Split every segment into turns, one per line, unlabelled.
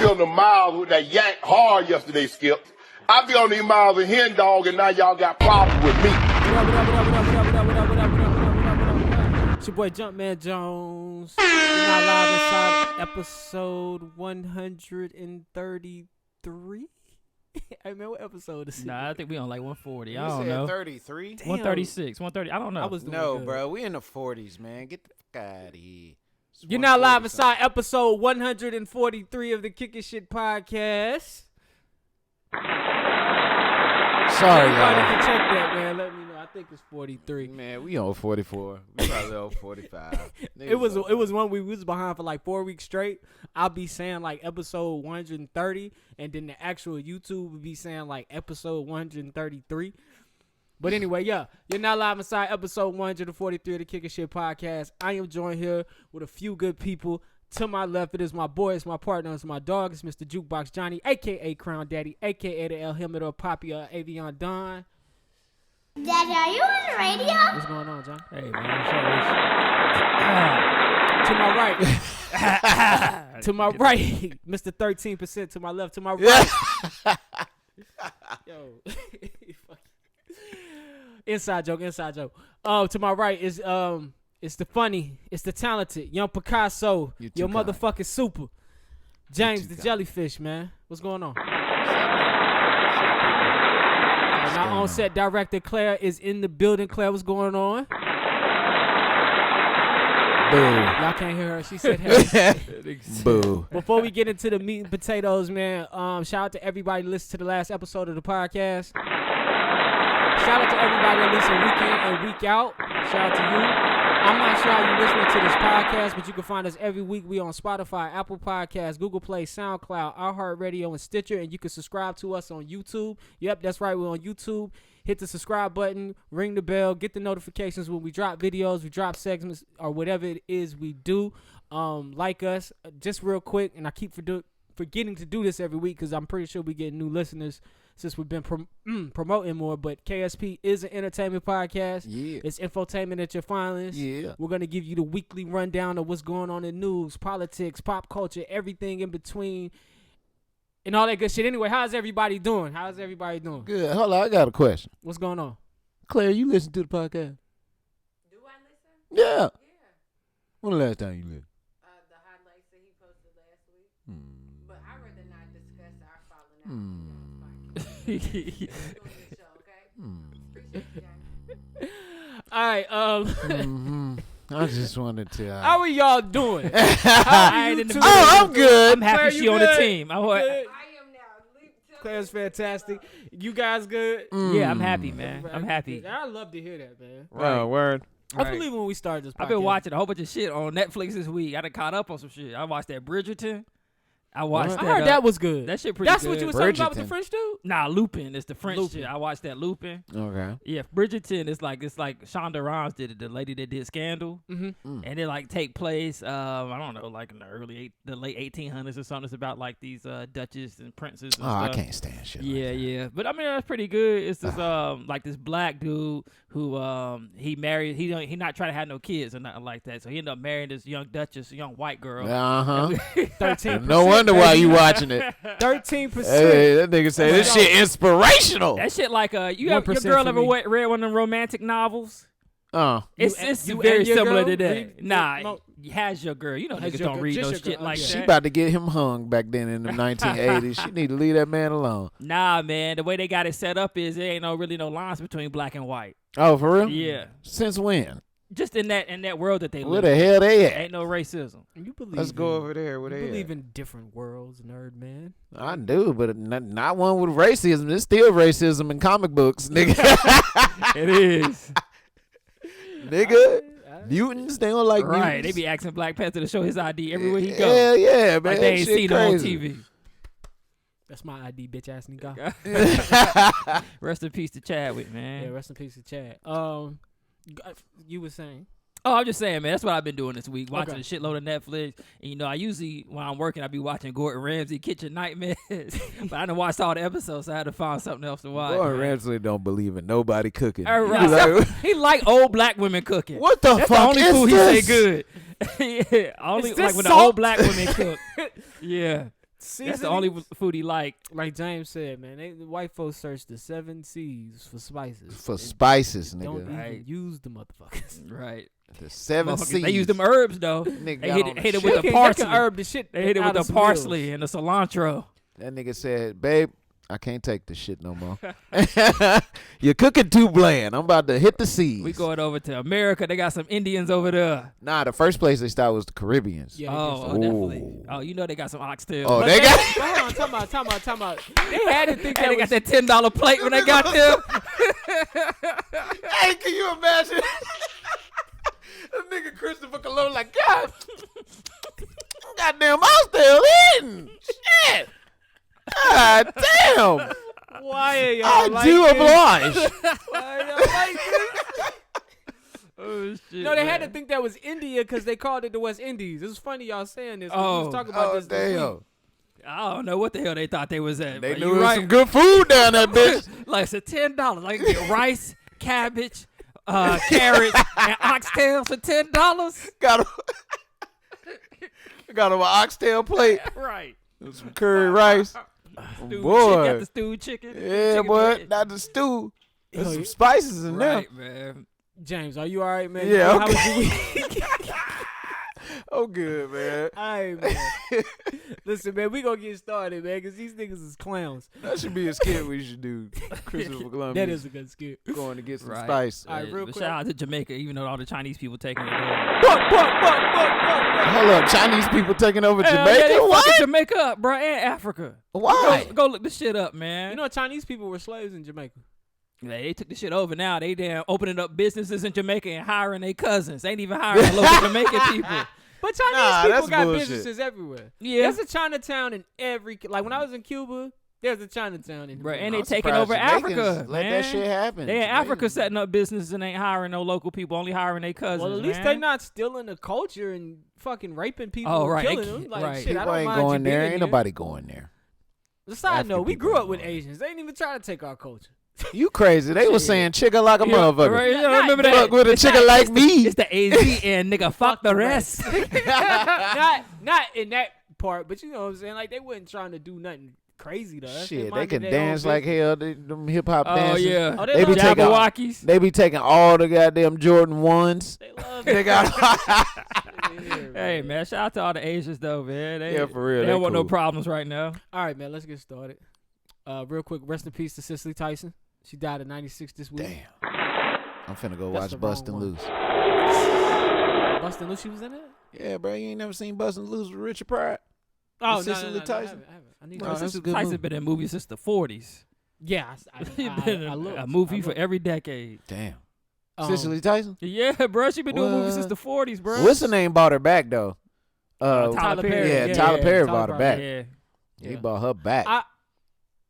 On the miles with that yank hard yesterday, Skip. I be on these miles with hen dog, and now y'all got problems with me.
It's your boy Jumpman Jones. We're now live inside episode 133. Hey man, what episode is it?
Nah, I think we on like 140. I
You
don't
said
know.
33?
136, 130. I don't know.
I was doing good.
Bro, we in the 40s, man. Get the fuck out of here. It's
You're now live
140
inside episode 143 of the Kickin' Shit Podcast.
Sorry,
Everybody
y'all.
can check that, man. Let me know. I think it's 43.
Man, we on 44. We probably on 45.
It was 1 week. We was behind for like 4 weeks straight. I'll be saying like episode 130, and then the actual YouTube would be saying like episode 133. But anyway, yeah, you're now live inside episode 143 of the Kickin' Shit Podcast. I am joined here with a few good people. To my left, it is my boy, it's my partner, it's my dog, it's Mr. Jukebox Johnny, a.k.a. Crown Daddy, a.k.a. the El Helmet or Poppy or Avion Don.
Daddy, are you on the radio?
What's going on, John?
Hey, man.
To my right, Mr. 13%. To my left, to my right. Yo. Inside joke. To my right is it's the funny, it's the talented, young Picasso, your motherfucking super. James the Jellyfish, man. What's going on? And our on set director Claire is in the building. Claire, what's going on?
Boo.
Y'all can't hear her. She said hey.
Boo.
Before we get into the meat and potatoes, man, shout out to everybody who listened to the last episode of the podcast. Shout out to everybody that listen week in and week out. Shout out to you. I'm not sure how you're listening to this podcast, but you can find us every week. We on Spotify, Apple Podcasts, Google Play, SoundCloud, iHeartRadio, and Stitcher. And you can subscribe to us on YouTube. Yep, that's right. We're on YouTube. Hit the subscribe button, ring the bell, get the notifications when we drop videos, we drop segments, or whatever it is we do. Like us, just real quick, and I keep forgetting to do this every week because I'm pretty sure we get new listeners since we've been promoting more. But KSP is an entertainment podcast.
Yeah.
It's infotainment at your finest.
Yeah.
We're going to give you the weekly rundown of what's going on in news, politics, pop culture, everything in between, and all that good shit. Anyway, how's everybody doing?
Good. Hold on, I got a question.
What's going on?
Claire, you listen to the podcast?
Do I listen?
Yeah.
Yeah.
When the last time you listened?
The highlights that he posted last week. But I'd rather not discuss our falling out. Doing this show, okay? Appreciate you, Johnny.
All right,
I just wanted to.
how are y'all doing?
I'm good.
I'm happy
Claire,
she
you
on the
good?
team.
Good?
I am now.
Claire's fantastic. You guys good?
Yeah, I'm happy, man. I'm happy.
I love to hear that, man.
Oh, word.
I believe when we started this podcast.
I've been watching a whole bunch of shit on Netflix this week. I done caught up on some shit. I watched that Bridgerton. I watched
I
that.
heard that was good.
That shit pretty
That's
good.
what you was talking about with the
Bridgerton.
French dude?
Nah, Lupin. It's the French
Lupin.
shit. I watched that Lupin.
Okay.
Yeah, Bridgerton is like Shonda Rhimes did it, the lady that did Scandal,
Mm-hmm.
and it like take place. I don't know, like in the late 1800s or something. It's about like these duchess and princes. And
Oh, I
stuff.
can't stand shit.
Yeah,
like that.
yeah, but I mean that's pretty good. It's this like this black dude who he married. He not trying to have no kids or nothing like that. So he ended up marrying this young duchess, a young white girl.
13%.
No wonder why you watching it.
13%.
Hey, that nigga say this shit inspirational.
That shit like your
1%
girl
for
ever
me.
read one of them romantic novels? It's
you
very
and your
similar
girl
to that.
read-
Nah,
no.
has your girl. You know
Has
niggas
your
don't
girl-
read
just
no
your
shit
girl.
like
Okay.
She
that.
about to get him hung back then in the 1980s. She need to leave that man alone.
Nah, man, the way they got it set up is there ain't really no lines between black and white.
Oh, for real?
Yeah.
Since when?
Just in that world that they
Where
live
the
in.
hell they at?
Ain't no racism.
You believe
Let's go
in-
over there. Where
You
they
believe
at?
in different worlds, nerd man.
I do, but not one with racism. There's still racism in comic books, nigga.
It is.
Nigga. Mutants, they don't like
Right.
mutants.
They be asking Black Panther to show his ID everywhere he go.
Hell yeah, man.
Like they ain't
Shit
seen it on
crazy.
TV.
That's my ID, bitch ass nigga.
Rest in peace to Chadwick, man.
Yeah, rest in peace to Chad. You were saying?
Oh, I'm just saying, man. That's what I've been doing this week, watching
Okay.
a shitload of Netflix. And, I usually, when I'm working, I be watching Gordon Ramsay Kitchen Nightmares. But I done watched all the episodes, so I had to find something else to watch.
Gordon
man.
Ramsay don't believe in nobody cooking.
All
He
right.
like,
He like old black women cooking.
what the
That's
fuck
the only
is
food
this?
he say good. Yeah, only
Is this
like when the
salt?
old black women cook. Yeah, that's the
Seasoning?
only food he like.
Like James said, man, the white folks search the 7 C's for spices.
For
And
spices,
don't
nigga.
even
Right.
use the motherfuckers.
Right.
The 7
Motherfuckers,
C's.
They use them herbs though.
Nigga
They
got
hit
on
it, hit it
shit.
with
They
the
can
parsley.
herb the shit.
They hit it
out
with
of
the
some
parsley
meals.
and the cilantro.
That nigga said, babe, I can't take this shit no more. You're cooking too bland. I'm about to hit the seas.
We going over to America. They got some Indians over there.
Nah, the first place they started was the Caribbeans.
Yeah,
Oh,
they
definitely.
Ooh.
Oh, they got some oxtail.
Oh,
But
they got.
Hold on, time out. They had to think
Hey,
that
they
was
got that $10 plate when they got there.
Hey, can you imagine? That nigga Christopher Cologne like, God, goddamn, I'm still eating. Shit. God damn.
Why are y'all
I
like
do
this?
oblige.
Why are y'all like this?
Oh shit.
No, they had to
man.
think that was India because they called it the West Indies. It was funny y'all saying this. We
Oh.
was talking about
Oh,
this week.
damn.
I don't know what the hell they thought they was at.
They
but
knew
you
there was
right.
some good food down that bitch.
Like it's a $10. Like you get rice, cabbage, carrots, and oxtails for $10.
Got him an oxtail plate.
Right.
And some curry rice.
Stewed
Boy.
chicken, got the stewed chicken.
Yeah,
chicken
boy.
breast.
Not the stew. There's
Yo,
some spices in there.
Right, man.
James, are you all right, man?
Yeah,
How
okay.
was your week?
Oh, good, man.
All right, man. Listen, man, we gonna get started, man, because these niggas is clowns.
That should be a skit we should do. Christopher Columbus
That is a good skit.
going to get some
Right.
spice.
All right, real
But
quick.
shout out to Jamaica, even though all the Chinese people taking it over.
Hold up, Chinese people taking over
Hell
Jamaica?
yeah, they
What?
fucking Jamaica up, bro, and Africa.
Why?
Go look the shit up, man.
You know, Chinese people were slaves in Jamaica.
They took the shit over now. They damn opening up businesses in Jamaica and hiring their cousins. They ain't even hiring local Jamaican people.
But Chinese
Nah,
people
that's
got
bullshit.
businesses everywhere.
Yeah.
There's a Chinatown in every. Like when I was in Cuba, there's a Chinatown in.
Bro,
Cuba.
and they
I'm
taking
surprised
over
Jamaicans
Africa,
let
man.
that shit happen.
They in
Jamaicans-
Africa setting up businesses and ain't hiring no local people, only hiring their cousins.
Well, at least
man.
they not stealing the culture and fucking raping people
Oh,
and
right.
killing
They
them.
can't-
Like,
right.
shit, I
People
don't
ain't
mind
going
you being
there.
in
Ain't
here.
nobody going there.
The side
African
note, we
people
grew up
ain't
with
going.
Asians. They ain't even try to take our culture.
You crazy. They was saying chicka like a
Yeah,
motherfucker.
right, yeah,
Not
remember
that.
that?
Fuck with a chicka like me.
It's the AZ and nigga, fuck the rest.
not in that part, but you know what I'm saying. Like they wasn't trying to do nothing crazy to us.
Shit, they
minded
can
their
dance
own
like
business.
hell. Them hip hop
Oh,
dances.
yeah.
Oh,
They
they
be
love
taking
Jabberwockies.
They be taking all the goddamn Jordan 1s.
They love
They got
Hey, man, shout out to all the Asians, though, man. They,
Yeah, for real,
They
they
don't want no
cool.
problems right now.
All right, man. Let's get started. Real quick, rest in peace to Cicely Tyson. She died at 96 this week.
Damn. I'm finna go
That's
watch
the wrong
Bustin'
one.
Loose.
Bustin' Loose, she was in it.
Yeah, bro, you ain't never seen Bustin' Loose with Richard Pryor?
Oh, no,
Cicely
no,
Tyson?
I haven't. I need
No,
to.
that's
Cicely
a good
Tyson
movie.
been in movies since the 40s.
Yeah,
She been in
looked.
a movie
I
for
looked.
every decade.
Damn.
Cicely.
Cicely Tyson?
Yeah, bro, she been doing movies since
What?
the 40s, bro.
What's the name bought her back, though?
Tyler Perry.
Yeah, Tyler Perry bought her back.
Yeah.
He
Yeah.
bought her back.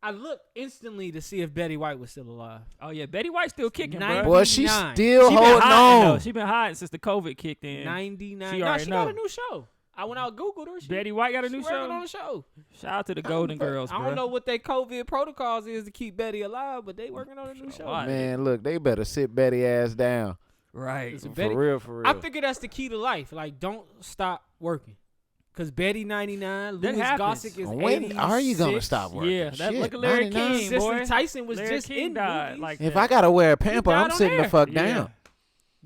I looked instantly to see if Betty White was still alive.
Oh, yeah, Betty White's still kicking, bro.
Boy, she's
99.
still
She been
holding
hiding, though.
on.
She been hiding since the COVID kicked in.
99.
She
No,
already
she got
know.
a new show. I went out and Googled her.
Betty White got a
she
new
working on
show.
the show.
Shout out to the Golden Girls,
I
bro.
don't know what their COVID protocols is to keep Betty alive, but they working on a new show.
Why?
Man, look, they better sit Betty ass down.
Right.
Listen,
For
Betty-
real, for real.
I figure that's the key to life. Like, don't stop working. Because Betty 99,
That
Louis
happens.
Gossett is
When
86.
are you gonna stop working?
Yeah, that
Shit,
look at Larry
99?
King,
Cicely
boy.
Tyson was
Larry
just
King
in
died
movies.
like
If
that.
I gotta wear a pamper,
died
I'm
on
sitting the
air.
fuck
Yeah.
down.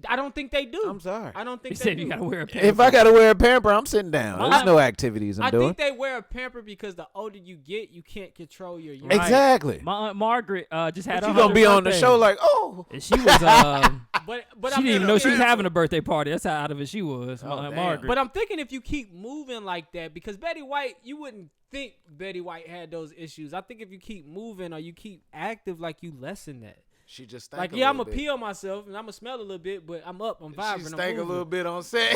I don't think they do.
I'm sorry.
I don't
He
think they
said
do.
you gotta wear a pants.
If I gotta wear a pamper, I'm sitting down. There's
I-
no activities I'm
I
doing.
think they wear a pamper because the older you get, you can't control your urine.
Right.
Exactly.
My Aunt Margaret just had
But
her
you gonna be
100th
on the
birthday.
show like, oh.
And she was
But
she
I'm
didn't even know she was
thinking-
having a birthday party. That's how out of it she was. My
Oh,
Aunt
damn.
Margaret.
But I'm thinking if you keep moving like that, because Betty White, you wouldn't think Betty White had those issues. I think if you keep moving or you keep active, like you lessen that.
She just
Like, yeah, I'm going to pee on myself and I'm going to smell a little bit, but I'm up, I'm
She
vibrant, I'm
stank a
moving.
little bit on set.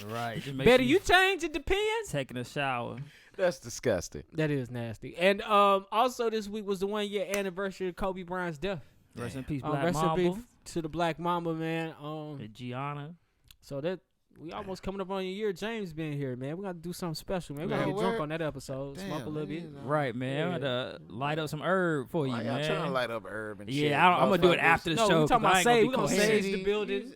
right. Just make
Betty,
sure
you change, it depends.
taking a shower.
That's disgusting.
That is nasty. And also this week was the 1 year anniversary of Kobe Bryant's death.
Rest in peace, Black
Rest in
Mamba.
peace to the Black Mamba, man.
And Gianna.
So that we almost coming up on a year. James being here, man. We got to do something special, man. We got to get drunk on that episode. Smoke a little bit.
Right, man. I got to light up some herb for you,
Why
man.
y'all trying to light up herb and shit?
Yeah, I'm going to do it after the
No,
show.
we talking about
'cause I
sage.
ain't
We
gonna
gonna
be coherent.
sage the building.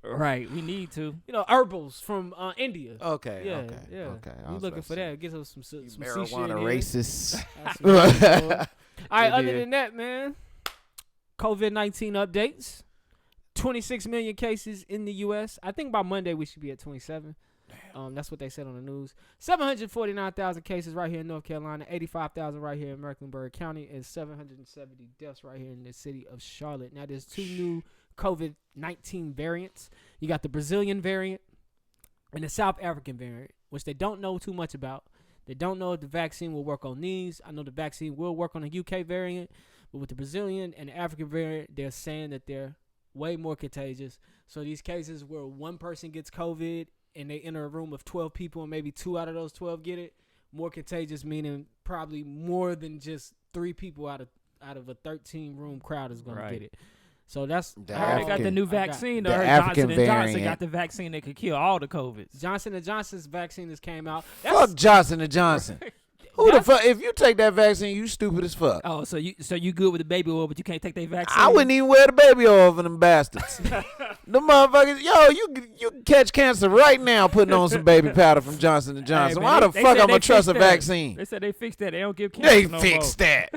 Right, we need to.
You know, herbals from India.
Okay,
Yeah,
okay,
yeah.
okay. I
We
was
looking
about
for
to say,
that. Get us some
you
sea shit in
marijuana
here.
racists.
Have some shit going. All right,
Yeah.
other than that, man, COVID-19 updates. 26 million cases in the U.S. I think by Monday we should be at 27. That's what they said on the news. 749,000 cases right here in North Carolina, 85,000 right here in Mecklenburg County, and 770 deaths right here in the city of Charlotte. Now, there's 2 new COVID-19 variants. You got the Brazilian variant and the South African variant, which they don't know too much about. They don't know if the vaccine will work on these. I know the vaccine will work on the UK variant, but with the Brazilian and the African variant, they're saying that they're way more contagious. So these cases where one person gets COVID and they enter a room of 12 people and maybe 2 out of those 12 get it, more contagious, meaning probably more than just 3 people out of a 13-room crowd is going to get it. So that's
The
I heard they got the
African-
new vaccine.
the
I heard
African
Johnson & Johnson
variant.
got the vaccine that could kill all the COVIDs.
Johnson & Johnson's vaccine has came out.
Fuck Johnson & Johnson. Who the fuck? If you take that vaccine, you stupid as fuck.
Oh, so you good with the baby oil, but you can't take their vaccine?
I wouldn't even wear the baby oil for them bastards. The motherfuckers, yo, you can catch cancer right now putting on some baby powder from Johnson & Johnson.
Hey,
Why
man,
the
they
fuck
said
I'm
they
gonna trust a
fixed that.
vaccine?
They said they fixed that. They don't give cancer
They
no
fixed
more.
that.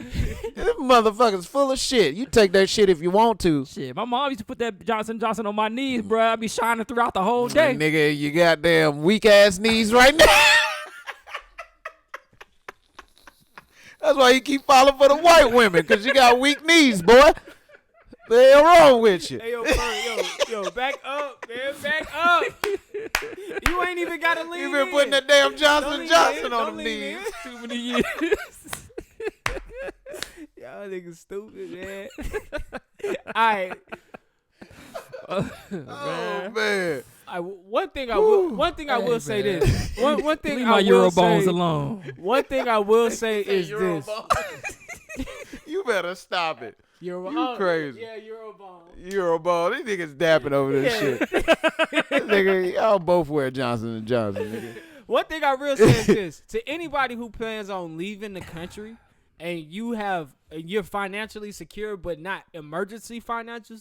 Them motherfuckers full of shit. You take that shit if you want to.
Shit, my mom used to put that Johnson & Johnson on my knees, bro. I'd be shining throughout the whole day.
Nigga, you goddamn weak ass knees right now. That's why you keep falling for the white women, because you got weak knees, boy. The hell wrong with you?
Hey, yo, back up, man, back up. You ain't even got to lean
You been
in.
putting that damn
Don't
Johnson
lean
Johnson
in,
on
don't
them
lean
knees.
in.
Too many years.
Y'all niggas stupid, man. All right.
Oh man.
One thing I will say this. One thing
Leave
I
my
will
Eurobones
say.
alone.
One thing I will say is this.
You better stop it. You crazy.
Yeah, Eurobone.
Euroball. These niggas dapping over this shit. This nigga, y'all both wear Johnson & Johnson, nigga.
One thing I will say is this: to anybody who plans on leaving the country, and you're financially secure but not emergency financially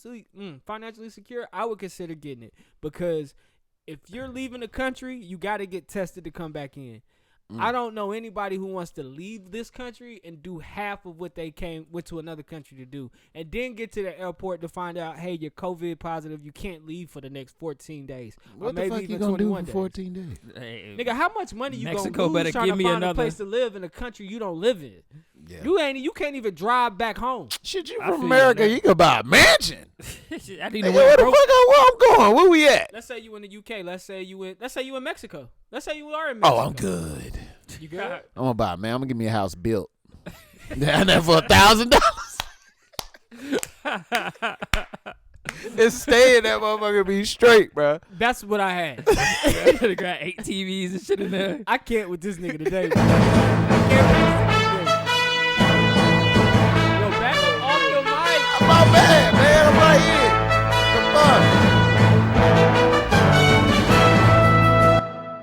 secure, I would consider getting it, because if you're leaving the country, you got to get tested to come back in. I don't know anybody who wants to leave this country and do half of what they went to another country to do, and then get to the airport to find out, hey, you're COVID positive, you can't leave for the next 14 days.
What
or
the
maybe
fuck
even
you gonna do
21
for
days.
14 days?
Hey,
Nigga, how much money you
Mexico
gonna
better
lose trying
give
to
me
find a
another-
place to live in a country you don't live in?
Yeah.
You can't even drive back home.
Shit, you
I
from
feel
America,
you,
you can buy a mansion.
I need
Nigga,
to
where
went
the
broke.
fuck where I'm going? Where we at?
Let's say you in the UK. Let's say you in Mexico. Let's say you are in Mexico.
Oh, I'm good.
You good?
I'm gonna buy, man. I'm gonna give me a house built. Down there for $1,000. It's staying that motherfucker be straight, bro.
That's what I had.
They got 8 TVs and shit in there.
I can't with this nigga today, bro. I can't with this nigga today. Yo, back up off your mic.
I'm not bad, man. I'm right here. The fuck?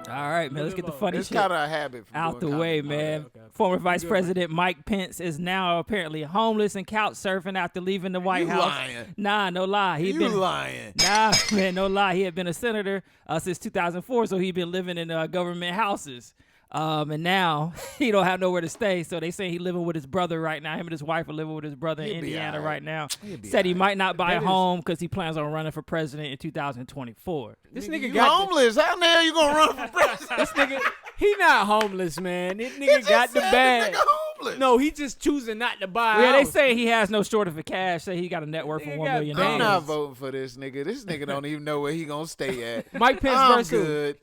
All right, man. Let's get the funny
It's
shit
kind of a habit. From
out the
doing
way,
comedy.
man.
okay.
Former Vice
Good,
President Mike Pence is now apparently homeless and couch surfing after leaving the White
You
House.
lying.
Nah, no lie.
You lying.
Nah, man, no lie. He had been a senator since 2004, so he'd been living in government houses. And now he don't have nowhere to stay, so they say he living with his brother right now. Him and his wife are living with his brother in
He'll be
Indiana
all right.
right now.
He'll be
Said he
all
might not buy a
That is-
home because he plans on running for president in 2024.
This
Nigga,
nigga
you
got
homeless. How the hell you gonna run for president?
this nigga. He not homeless, man. This
He
nigga
just
got the
said
bag.
Nigga homeless.
No, he just choosing not to buy. a
Yeah, they
house.
say he has no shortage of cash. Say he got a net worth of
Nigga
$1
got
million.
I'm not
bands.
voting for this nigga. This nigga don't even know where he gonna stay at.
Mike Pence
I'm
versus who?
good.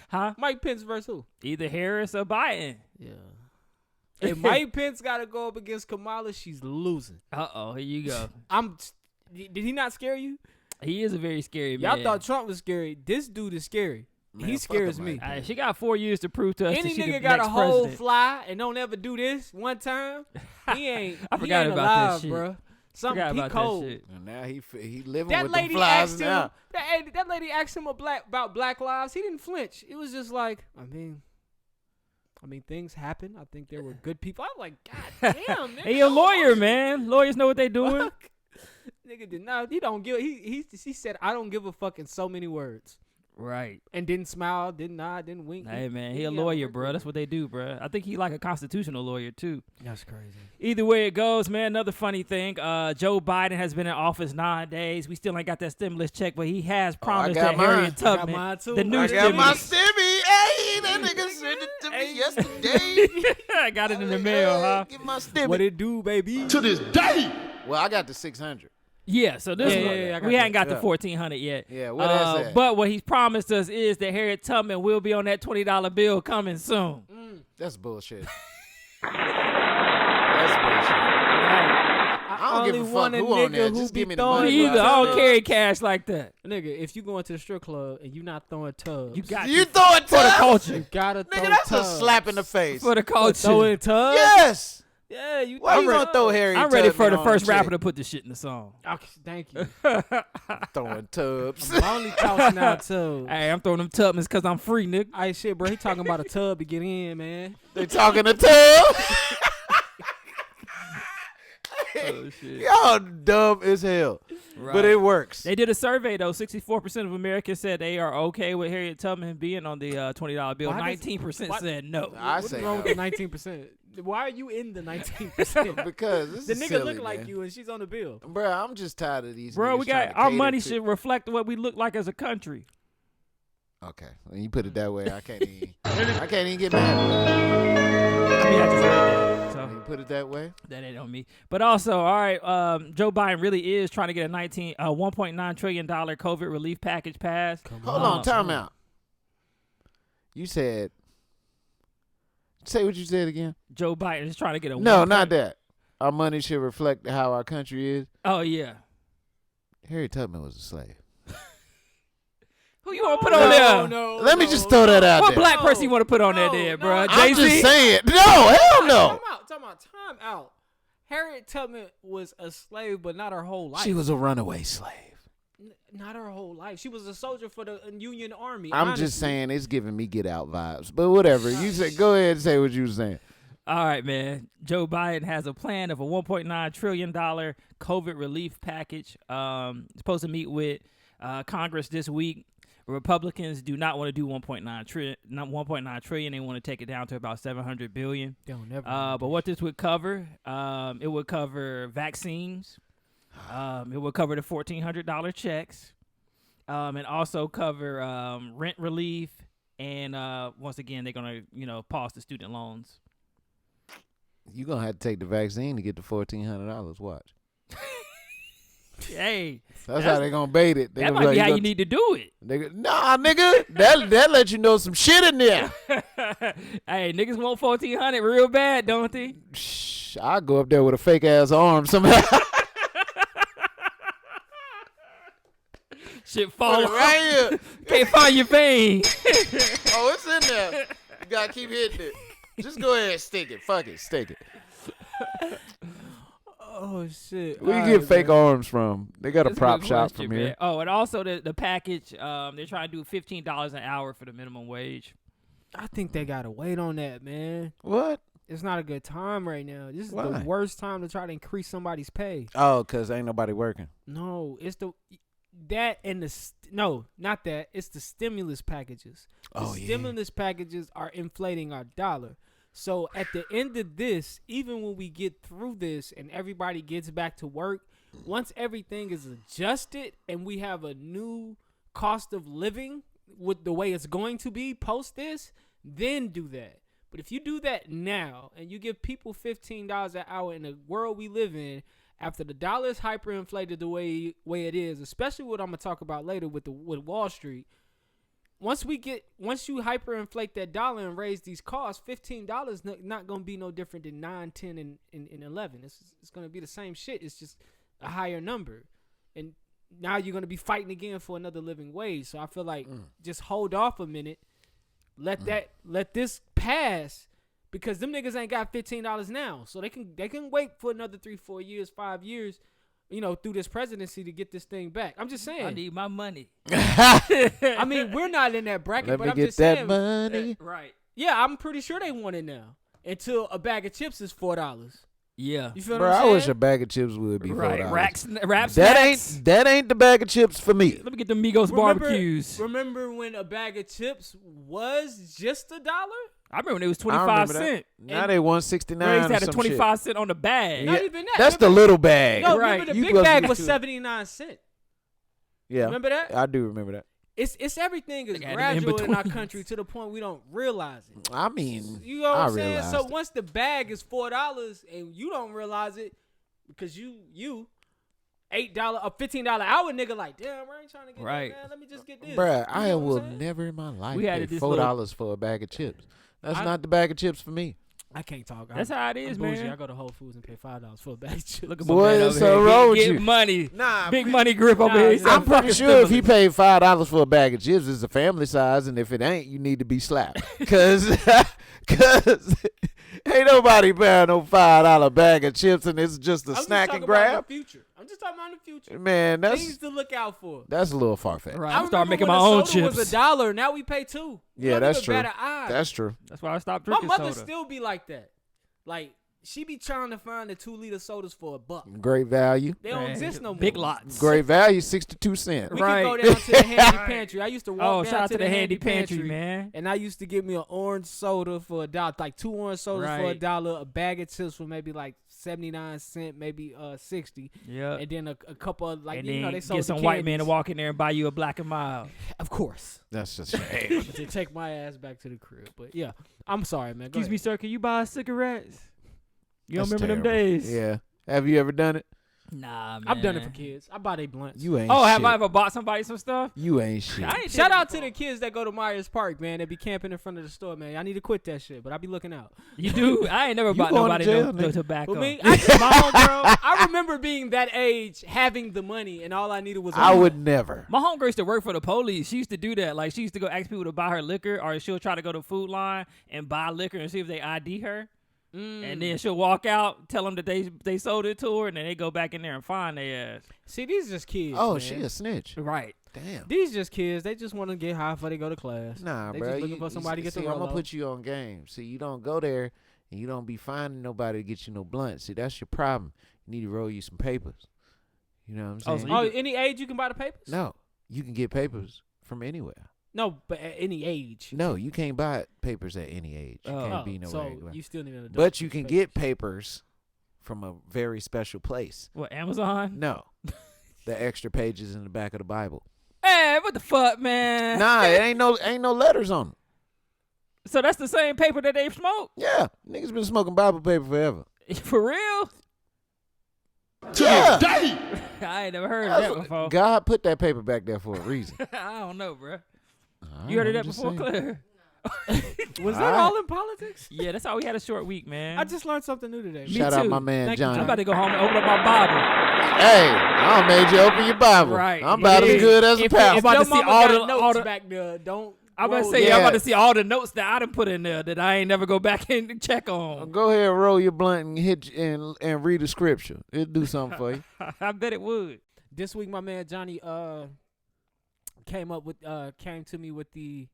Huh?
Mike Pence versus who?
Either Harris or Biden.
Yeah. If Mike Pence got to go up against Kamala, she's losing.
Uh-oh, here you go.
Did he not scare you?
He is a very scary
Y'all
man.
thought Trump was scary. This dude is scary.
Man,
he
fuck
scares
him,
me.
man.
She got 4 years to prove to us
Any
that she
nigga
the
got a
next
whole
president.
fly and don't ever do this one time, he ain't.
I forgot
he ain't
about that
alive,
shit.
bro. Something
Forgot
he
about
cold.
that shit.
And now he living
That
with them
lady
flies
asked him.
now.
That lady asked him about Black Lives. He didn't flinch. It was just like, I mean, things happen. I think there were good people. I'm like, God damn, nigga.
Hey, you a lawyer, man. Lawyers know what they doing.
Fuck. Nigga did not. He don't give. He said, I don't give a fuck in so many words.
Right.
And didn't smile, didn't nod, didn't wink.
Hey, man, he a lawyer, bro. That's what they do, bro. I think he like a constitutional lawyer, too.
That's crazy.
Either way it goes, man, another funny thing. Joe Biden has been in office 9 days. We still ain't got that stimulus check, but he has promised
got
that Harriet
I got
Tubman,
mine, too.
the new
I
I got my
stimulus.
stimmy. Hey, that nigga sent it to me yesterday.
I got it in the mail, huh?
Get my stimmy.
What it do, baby?
To this day.
Well, I got the 600.
Yeah, so this
Yeah,
one,
yeah, I got
we hadn't
that.
got the 1,400 yet.
Yeah, what that's at?
But what he's promised us is that Harriet Tubman will be on that $20 bill coming soon.
That's bullshit. That's bullshit. I don't give a fuck
want
who on there. Just give me the money.
Me either. I don't
Bro.
carry cash like that.
Nigga, if you go into the strip club and you not throwing tubs,
You got
You
to
throw it
for the
to
culture.
you gotta throw
Nigga, that's
tubs.
a slap in the face.
For the culture.
Throwing tubs?
Yes.
Yeah, you.
Why you gonna throw Harry?
I'm ready for
Tubman
the
on
first
chick?
rapper to put this shit in the song.
Okay, thank you.
Throwing tubs.
I'm only tossing out tubs.
Hey, I'm throwing them Tubmans because I'm free, nigga.
Hey, shit, bro. He talking about a tub to get in, man.
They talking to tub.
Oh, shit.
Y'all dumb as hell. But it works.
They did a survey, though. 64% of Americans said they are okay with Harriet Tubman being on the $20 bill.
Why does-
19%
why-
said no.
I
What's
say
wrong
no.
with the 19%? Why are you in the 19%?
Because this
The
is
nigga
silly,
look like
man.
you and she's on the bill.
Bro, I'm just tired of these.
Bro,
niggas
we
trying
got
to
our
cater
money
to-
should reflect what we look like as a country.
Okay, when you put it that way, I can't even get mad.
I mean, I just read that, so
When you put it that way,
that ain't on me. But also, all right, Joe Biden really is trying to get a $1.9 trillion COVID relief package passed.
hold on, time out. You said, say what you said again.
Joe Biden is trying to get a
No, not that. Our money should reflect how our country is.
Oh yeah.
Harriet Tubman was a slave.
Who you want to put on there?
No,
Let me just throw that out
What
there.
black person you want to put on
No,
there,
no,
bro?
I'm
Jay-Z?
just saying. No, hell no.
Time out. Harriet Tubman was a slave, but not her whole life.
She was a runaway slave.
Not her whole life. She was a soldier for the Union Army.
I'm
honestly.
just saying it's giving me get out vibes. But whatever. You said, go ahead and say what you were saying.
All right, man. Joe Biden has a plan of a $1.9 trillion COVID relief package. Supposed to meet with Congress this week. Republicans do not want to do 1.9 trillion. They want to take it down to about 700 billion.
Don't never.
But what this would cover, it would cover vaccines. It would cover the $1,400 checks, and also cover rent relief. And once again, they're gonna pause the student loans.
You're going to have to take the vaccine to get the $1,400. Watch.
Hey,
That's how they're going to bait it. They
that
gonna
might be
like,
how
you
you need to do it.
Nah, nigga. That let you know some shit in there.
Hey, niggas want 1,400 real bad, don't they?
Shh, I'll go up there with a fake ass arm somehow.
Shit fall off.
right here.
Can't find your vein.
Oh, it's in there. You got to keep hitting it. Just go ahead and stick it. Fuck it. Stick it.
oh shit.
Where you
All
get
right,
fake
man.
arms from? They got a
That's
prop
good
shop
question,
from here.
man. Oh, and also the package, they're trying to do $15 an hour for the minimum wage.
I think they gotta wait on that, man.
What?
It's not a good time right now. This is
Why?
the worst time to try to increase somebody's pay.
Oh, because ain't nobody working.
No, it's that and no, not that. It's the stimulus packages. The
Oh, yeah.
stimulus packages are inflating our dollar. So at the end of this, even when we get through this and everybody gets back to work, once everything is adjusted and we have a new cost of living with the way it's going to be post this, then do that. But if you do that now and you give people $15 an hour in the world we live in, after the dollar is hyperinflated the way it is, especially what I'm gonna talk about later with Wall Street. Once you hyperinflate that dollar and raise these costs, $15 not gonna be no different than 9, 10, and 11. It's gonna be the same shit. It's just a higher number, and now you're gonna be fighting again for another living wage. So I feel like just hold off a minute, let this pass, because them niggas ain't got $15 now, so they can wait for another 3, 4 years, 5 years, through this presidency to get this thing back. I'm just saying.
I need my money.
I mean, we're not in that bracket,
Let
but
me
I'm
get
just
that
saying.
money.
Right.
Yeah, I'm pretty sure they want it now. Until a bag of chips is $4.
Yeah.
You feel
Bro,
what I'm
I
saying?
wish a bag of chips would be $4.
Right. Rap
That
snacks.
ain't the bag of chips for me.
Let me get the Migos barbecues.
Remember when a bag of chips was just $1?
I remember when it was
I
25
remember that.
cents.
Now they 169.
Grace had
or
a
some
25 cent on the bag.
Not even that.
That's the little bag.
No,
Right.
remember the
You
big
supposed to
bag
get
was
to it.
79 cents.
Yeah,
Remember that?
I do remember that.
It's everything is
They got it in
gradual in our
betweens.
country to the point we don't realize it.
I mean,
You know what
I
I'm saying?
realized
So
it.
once the bag is $4 and you don't realize it because you $8 a $15 hour nigga like, damn, I ain't trying to get
Right.
that, man. Let me just get this.
Bruh,
You
I
know what
will
I'm saying?
never in my life
We had
pay
this
$4 for a bag of chips. That's
I-
not the bag of chips for me.
I can't talk.
That's how it is,
I'm bougie.
man.
I go to Whole Foods and pay $5 for a bag of chips.
Look at
Boy,
my man
it's
over
so
here.
wrong with
Get
you.
money.
Nah,
Big money grip over
Nah,
here. He
I'm
said
I'm pretty
fucking
sure if he
stimulus.
paid $5 for a bag of chips, it's a family size, and if it ain't, you need to be slapped. Cause ain't nobody buying no $5 bag of chips, and it's just a
I'm just
snack
talking
and
about
grab.
the future. I'm just talking about the future.
Man,
Things to look out for.
that's a little far fetched.
Right.
I
I'm start
remember
making
when
my
a
own
soda
chips.
was $1. Now we pay $2. We
Yeah,
don't
that's
even
true.
bat an eye.
That's true.
That's why I stopped
My
drinking
mother
soda.
still be like that. Like, she be trying to find the 2-liter sodas for $1.
Great value.
They don't
Man,
exist no more.
Big lots.
Great value, 62 cents.
We
Right.
could go down to the handy pantry. I used to walk
Oh,
down
shout out
to the handy pantry,
man.
and I used to get me an orange soda for $1, like 2 orange sodas for
Right.
$1, a bag of chips for maybe like 79 cents, maybe 60,
Yeah.
and then a couple of like
And
they
then
sold
get some
the
white man to
candies.
walk in there and buy you a Black and Mild.
Of course,
That's just shame.
to take my ass back to the crib. But yeah, I'm sorry, man. Go
Excuse me,
ahead.
sir. Can you buy us cigarettes? You don't
That's
remember
terrible.
them days?
Yeah. Have you ever done it?
Nah, man.
I've done it for kids. I buy they blunts.
You ain't
Oh,
shit.
have I ever bought somebody some stuff?
You ain't shit.
I ain't
Shout
taking
out to
it
the kids that go to Myers Park, man. They be camping in front of the store, man. I need to quit that shit, but I be looking out.
You do? I ain't never
You
bought
going to
nobody
jail,
no
nigga.
tobacco.
For me, my homegirl, I remember being that age, having the money, and all I needed was.
I would never.
My homegirl used to work for the police. She used to do that. Like, she used to go ask people to buy her liquor, or she'll try to go to Food Line and buy liquor and see if they ID her. And then she'll walk out, tell them that they sold it to her, and then they go back in there and find their ass.
See, these just kids.
Oh,
man.
she a snitch.
Right.
Damn.
These just kids. They just want to get high before they go to class.
Nah,
they
bro.
just looking for somebody to get the
see, I'm
roll
gonna
up.
put you on game. See, you don't go there and you don't be finding nobody to get you no blunt. See, that's your problem. You need to roll you some papers. You know what I'm
Oh,
saying?
so you
any age you can buy the papers?
No, you can get papers from anywhere.
No, but at any age.
No, you can't buy papers at any age. You
Oh.
can't be no
so
regular.
you still need an adult.
But you can
papers.
get papers from a very special place.
What, Amazon?
No, the extra pages in the back of the Bible.
Hey, what the fuck, man?
Nah, it ain't no letters on them.
So that's the same paper that they smoke?
Yeah, niggas been smoking Bible paper forever.
For real?
Yeah.
Day.
I ain't never heard of that before.
God put that paper back there for a reason.
I don't know, bro. You heard of that before, Claire?
Was that
Alright.
all in politics?
Yeah, that's how we had a short week, man.
I just learned something new today.
Me
Shout out
too.
my man
Thank you,
Johnny.
I'm about to go home and open up my Bible.
Hey, I made you open your Bible.
Right.
I'm about to be
Yeah.
good as a
If
pastor.
about to
Your
see
mama
all
got
the-
notes
all the-
back there. Don't.
I'm about to
roll
say,
them.
I'm
Yeah.
about to see all the notes that I done put in there that I ain't never go back and check on.
Go ahead and roll your blunt and hit and read the scripture. It'll do something for you.
I bet it would.
This week, my man Johnny came to me with the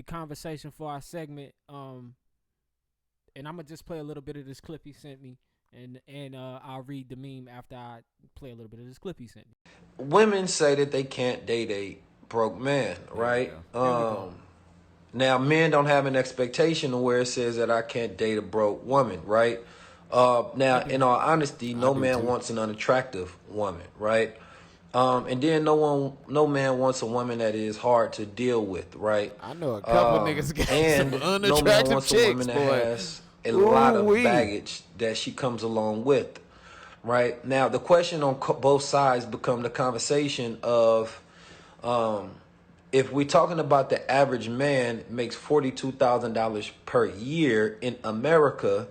conversation for our segment. And I'm gonna just play a little bit of this clip he sent me, and I'll read the meme after I play a little bit of this clip he sent me.
Women say that they can't date a broke man, right? Now men don't have an expectation of where it says that I can't date a broke woman, right? Now, in all honesty, no man wants an unattractive woman, right? And then no man wants a woman that is hard to deal with, right?
I know a couple niggas got
And
some
no man
unattractive
wants a
chicks,
woman that
boy.
has a lot of
Ooh-wee.
baggage that she comes along with, right? Now, the question on both sides become the conversation of, if we're talking about the average man makes $42,000 per year in America,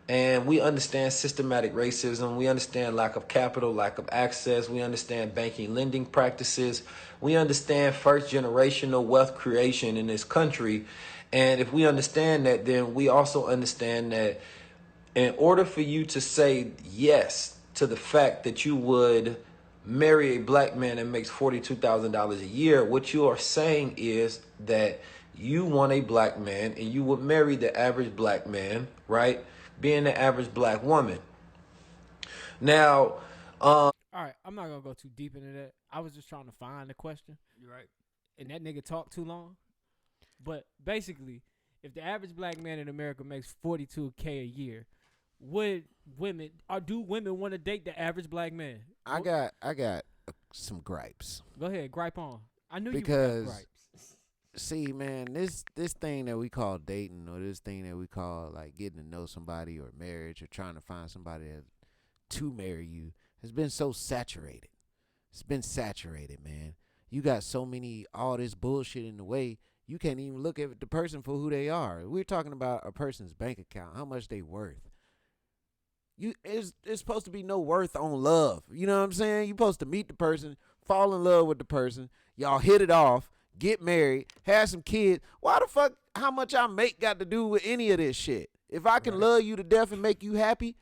And we understand systematic racism. We understand lack of capital, lack of access. We understand banking lending practices. We understand first generational wealth creation in this country. And if we understand that, then we also understand that in order for you to say yes to the fact that you would marry a black man that makes $42,000 a year, what you are saying is that you want a black man and you would marry the average black man, right? Being the average black woman. Now,
All right, I'm not gonna go too deep into that. I was just trying to find the question.
You're right.
And that nigga talked too long. But basically, if the average black man in America makes $42K a year, would women or do women want to date the average black man?
I got some gripes.
Go ahead, gripe on. I knew
Because-
you got gripes.
See, man, this thing that we call dating, or this thing that we call like getting to know somebody, or marriage, or trying to find somebody to marry you, has been so saturated. It's been saturated, man. You got so many, all this bullshit in the way, you can't even look at the person for who they are. We're talking about a person's bank account, how much they worth. It's supposed to be no worth on love. You know what I'm saying? You're supposed to meet the person, fall in love with the person, y'all hit it off, get married, have some kids. Why the fuck how much I make got to do with any of this shit? If I can love you to death and make you happy,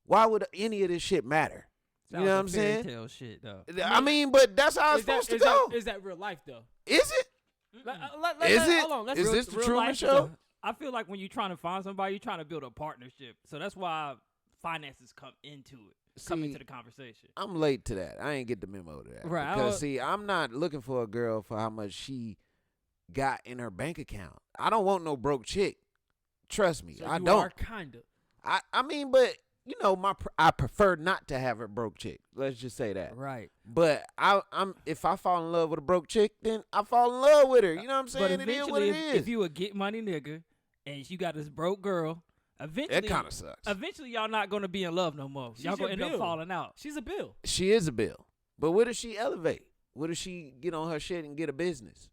why would any of this shit matter? You know what I'm saying?
Fairy tale shit, though.
I mean, but that's how it's supposed to go.
Is that real life though?
Is it?
Hold on.
Is this the Truman
life,
Show?
though. I feel like when you're trying to find somebody, you're trying to build a partnership. So that's why finances come into it, come into the conversation.
I'm late to that. I ain't get the memo to that.
Right,
Because, see, I'm not looking for a girl for how much she got in her bank account. I don't want no broke chick. Trust me,
So
I
you
don't.
are kinda.
I mean, but, you know, I prefer not to have a broke chick. Let's just say that.
Right.
But I'm if I fall in love with a broke chick, then I fall in love with her. You know what I'm saying?
But
It is what it
eventually,
is.
if you a get money nigga and you got this broke girl, eventually
That kind of sucks.
Eventually, y'all not gonna be in love no more.
She's
Y'all gonna
your
end up
bill.
falling out.
She's a bill.
She is a bill. But what if she elevate? What if she get on her shit and get a business?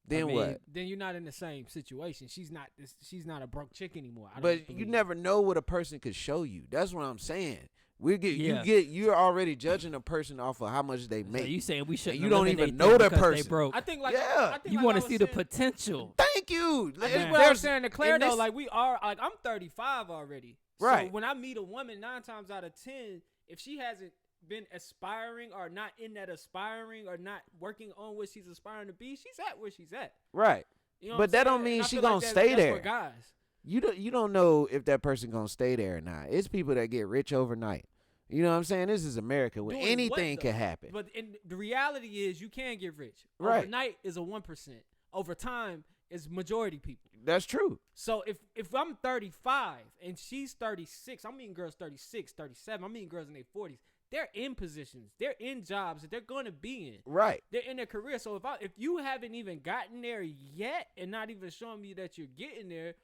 Then
I mean,
what?
Then you're not in the same situation. She's not a broke chick anymore. I don't
But you
believe.
never know what a person could show you. That's what I'm saying.
Yeah.
You're already judging a person off of how much they
So
make.
you saying we shouldn't?
you don't
eliminate
even know
them
that
because They
person.
broke.
I think like
Yeah.
I think
You
like
want
I
to
was
see the
saying-
potential.
Thank you.
I think
Man.
what I was saying to Claire
in
though,
this-
like we are like I'm 35 already.
Right.
So when I meet a woman, 9 times out of 10, if she hasn't been aspiring or not in that aspiring or not working on what she's aspiring to be, she's at where she's at.
Right.
You know
But
what I'm
that don't
saying?
mean
And I
she
feel
gonna
like
stay
that's
there.
for guys.
You don't know if that person gonna stay there or not. It's people that get rich overnight. You know what I'm saying? This is America where
Doing what,
anything
though?
can happen.
But the reality is you can get rich.
Right.
Overnight is a 1%. Over time is majority people.
That's true.
So if I'm 35 and she's 36, I'm meeting girls 36, 37. I'm meeting girls in their 40s. They're in positions. They're in jobs that they're going to be in.
Right.
They're in their career. So if you haven't even gotten there yet and not even showing me that you're getting there,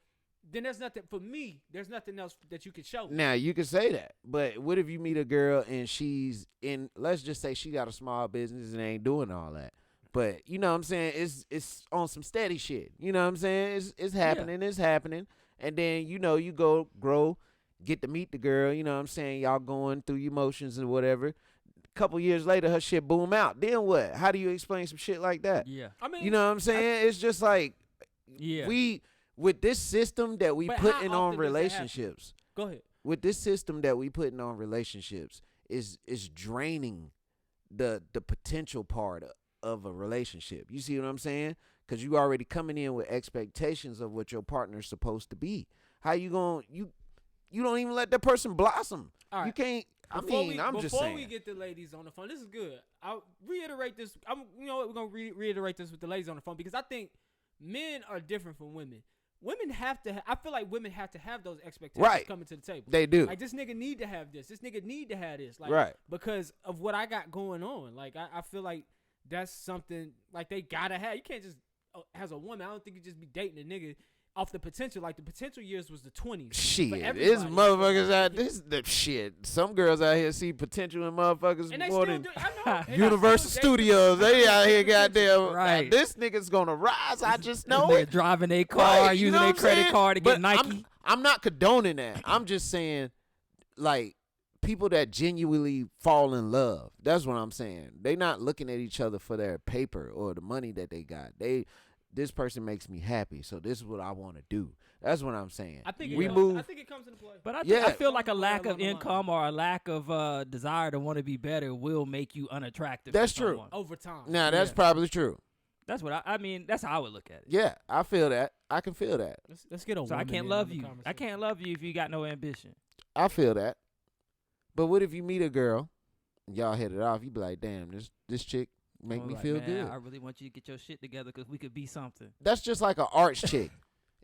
then there's nothing for me. There's nothing else that you can show me.
Now you can say that, but what if you meet a girl and she's in? Let's just say she got a small business and ain't doing all that. But you know what I'm saying? It's on some steady shit. You know what I'm saying? It's happening. It's happening. And then you go grow, get to meet the girl. You know what I'm saying? Y'all going through your emotions and whatever. A couple years later, her shit boom out. Then what? How do you explain some shit like that?
Yeah.
I mean,
You know what I'm saying? It's just like
Yeah.
with this system that we
But
putting
how
on
often does that happen?
relationships.
go ahead.
With this system that we putting on relationships is draining the potential part of a relationship. You see what I'm saying? Because you already coming in with expectations of what your partner's supposed to be. How you going you don't even let that person blossom.
All right.
You can't. I'm just
Before
saying.
we get the ladies on the phone, this is good. I'll reiterate this. You know what? We're gonna reiterate this with the ladies on the phone because I think men are different from women. Women have to. I feel like women have to have those expectations
Right.
coming to the table.
They do.
Like this nigga need to have this. This nigga need to have this. Like,
Right.
Because of what I got going on. Like I feel like that's something like they gotta have. You can't just as a woman. I don't think you just be dating a nigga off the potential. Like the potential years was the 20s.
Shit,
for
there's
everybody.
motherfuckers out. This the shit. Some girls out here see potential in motherfuckers
And they
more
still
than
do. I know. And
Universal Studios. They out here, goddamn.
Right.
This nigga's gonna rise. I just
This
know
nigga
it.
driving their car,
Right, you
using
know
their
what I'm
credit
saying?
card to get
But
Nike.
I'm not condoning that. I'm just saying, like, people that genuinely fall in love. That's what I'm saying. They not looking at each other for their paper or the money that they got. This person makes me happy, so this is what I want to do. That's what I'm saying.
I think
move.
I think it comes into play.
But
Yeah.
I feel like a lack of
Along the line.
income or a lack of desire to want to be better will make you unattractive.
That's
to
true.
someone.
Over time.
Now that's
Yeah.
probably true.
That's what I mean. That's how I would look at it.
Yeah, I feel that. I can feel that.
Let's get a
So I
woman
can't
in
love
on the
you. I
conversation.
can't love you if you got no ambition.
I feel that. But what if you meet a girl, and y'all hit it off? You be like, damn, this chick make
I'm
me
like,
feel
man,
good.
I really want you to get your shit together because we could be something.
That's just like an arts chick.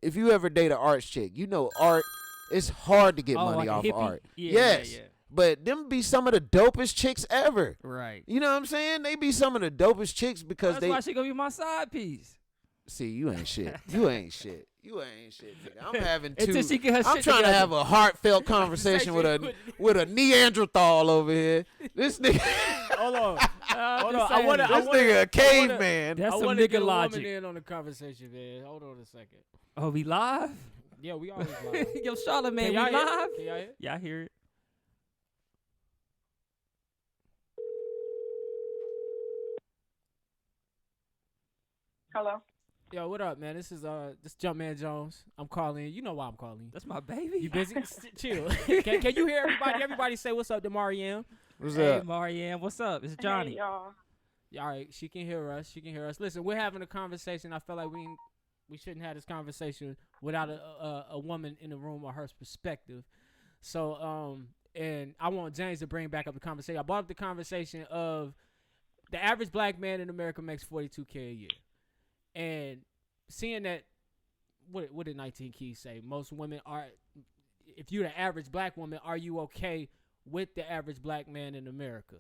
If you ever date an arts chick, you know art. It's hard to get money
like a
off of
hippie?
art.
Yeah,
yes,
yeah.
but them be some of the dopest chicks ever.
Right.
You know what I'm saying? They be some of the dopest chicks because
That's why she gonna be my side piece.
See, you ain't shit. You ain't shit. You ain't shit, nigga. I'm having two.
Until she get her
I'm
shit
trying to
together.
have a heartfelt conversation with a Neanderthal over here. This nigga,
Hold on. Hold on.
just
I
saying.
wanna,
this nigga a caveman.
That's
I
some
want to
nigga
get a woman
logic.
in on the conversation, man. Hold on a second.
Oh, we live?
Yeah, we always live.
Yo, Charlamagne, we
Can y'all hear?
live?
Can y'all hear?
Yeah, I hear it.
Hello.
Yo, what up, man? This is Jumpman Jones. I'm calling. You know why I'm calling.
That's my baby.
You busy? Chill. Can you hear everybody? Everybody say what's up to Marianne.
What's
Hey,
up?
Marianne, what's up? It's Johnny.
Hey, y'all.
All right, she can hear us. She can hear us. Listen, we're having a conversation. I feel like we shouldn't have this conversation without a woman in the room or her perspective. So, and I want James to bring back up the conversation. I brought up the conversation of the average black man in America makes $42K a year, and seeing that, what did 19 Keys say? Most women are. If you're the average black woman, are you okay with the average black man in America?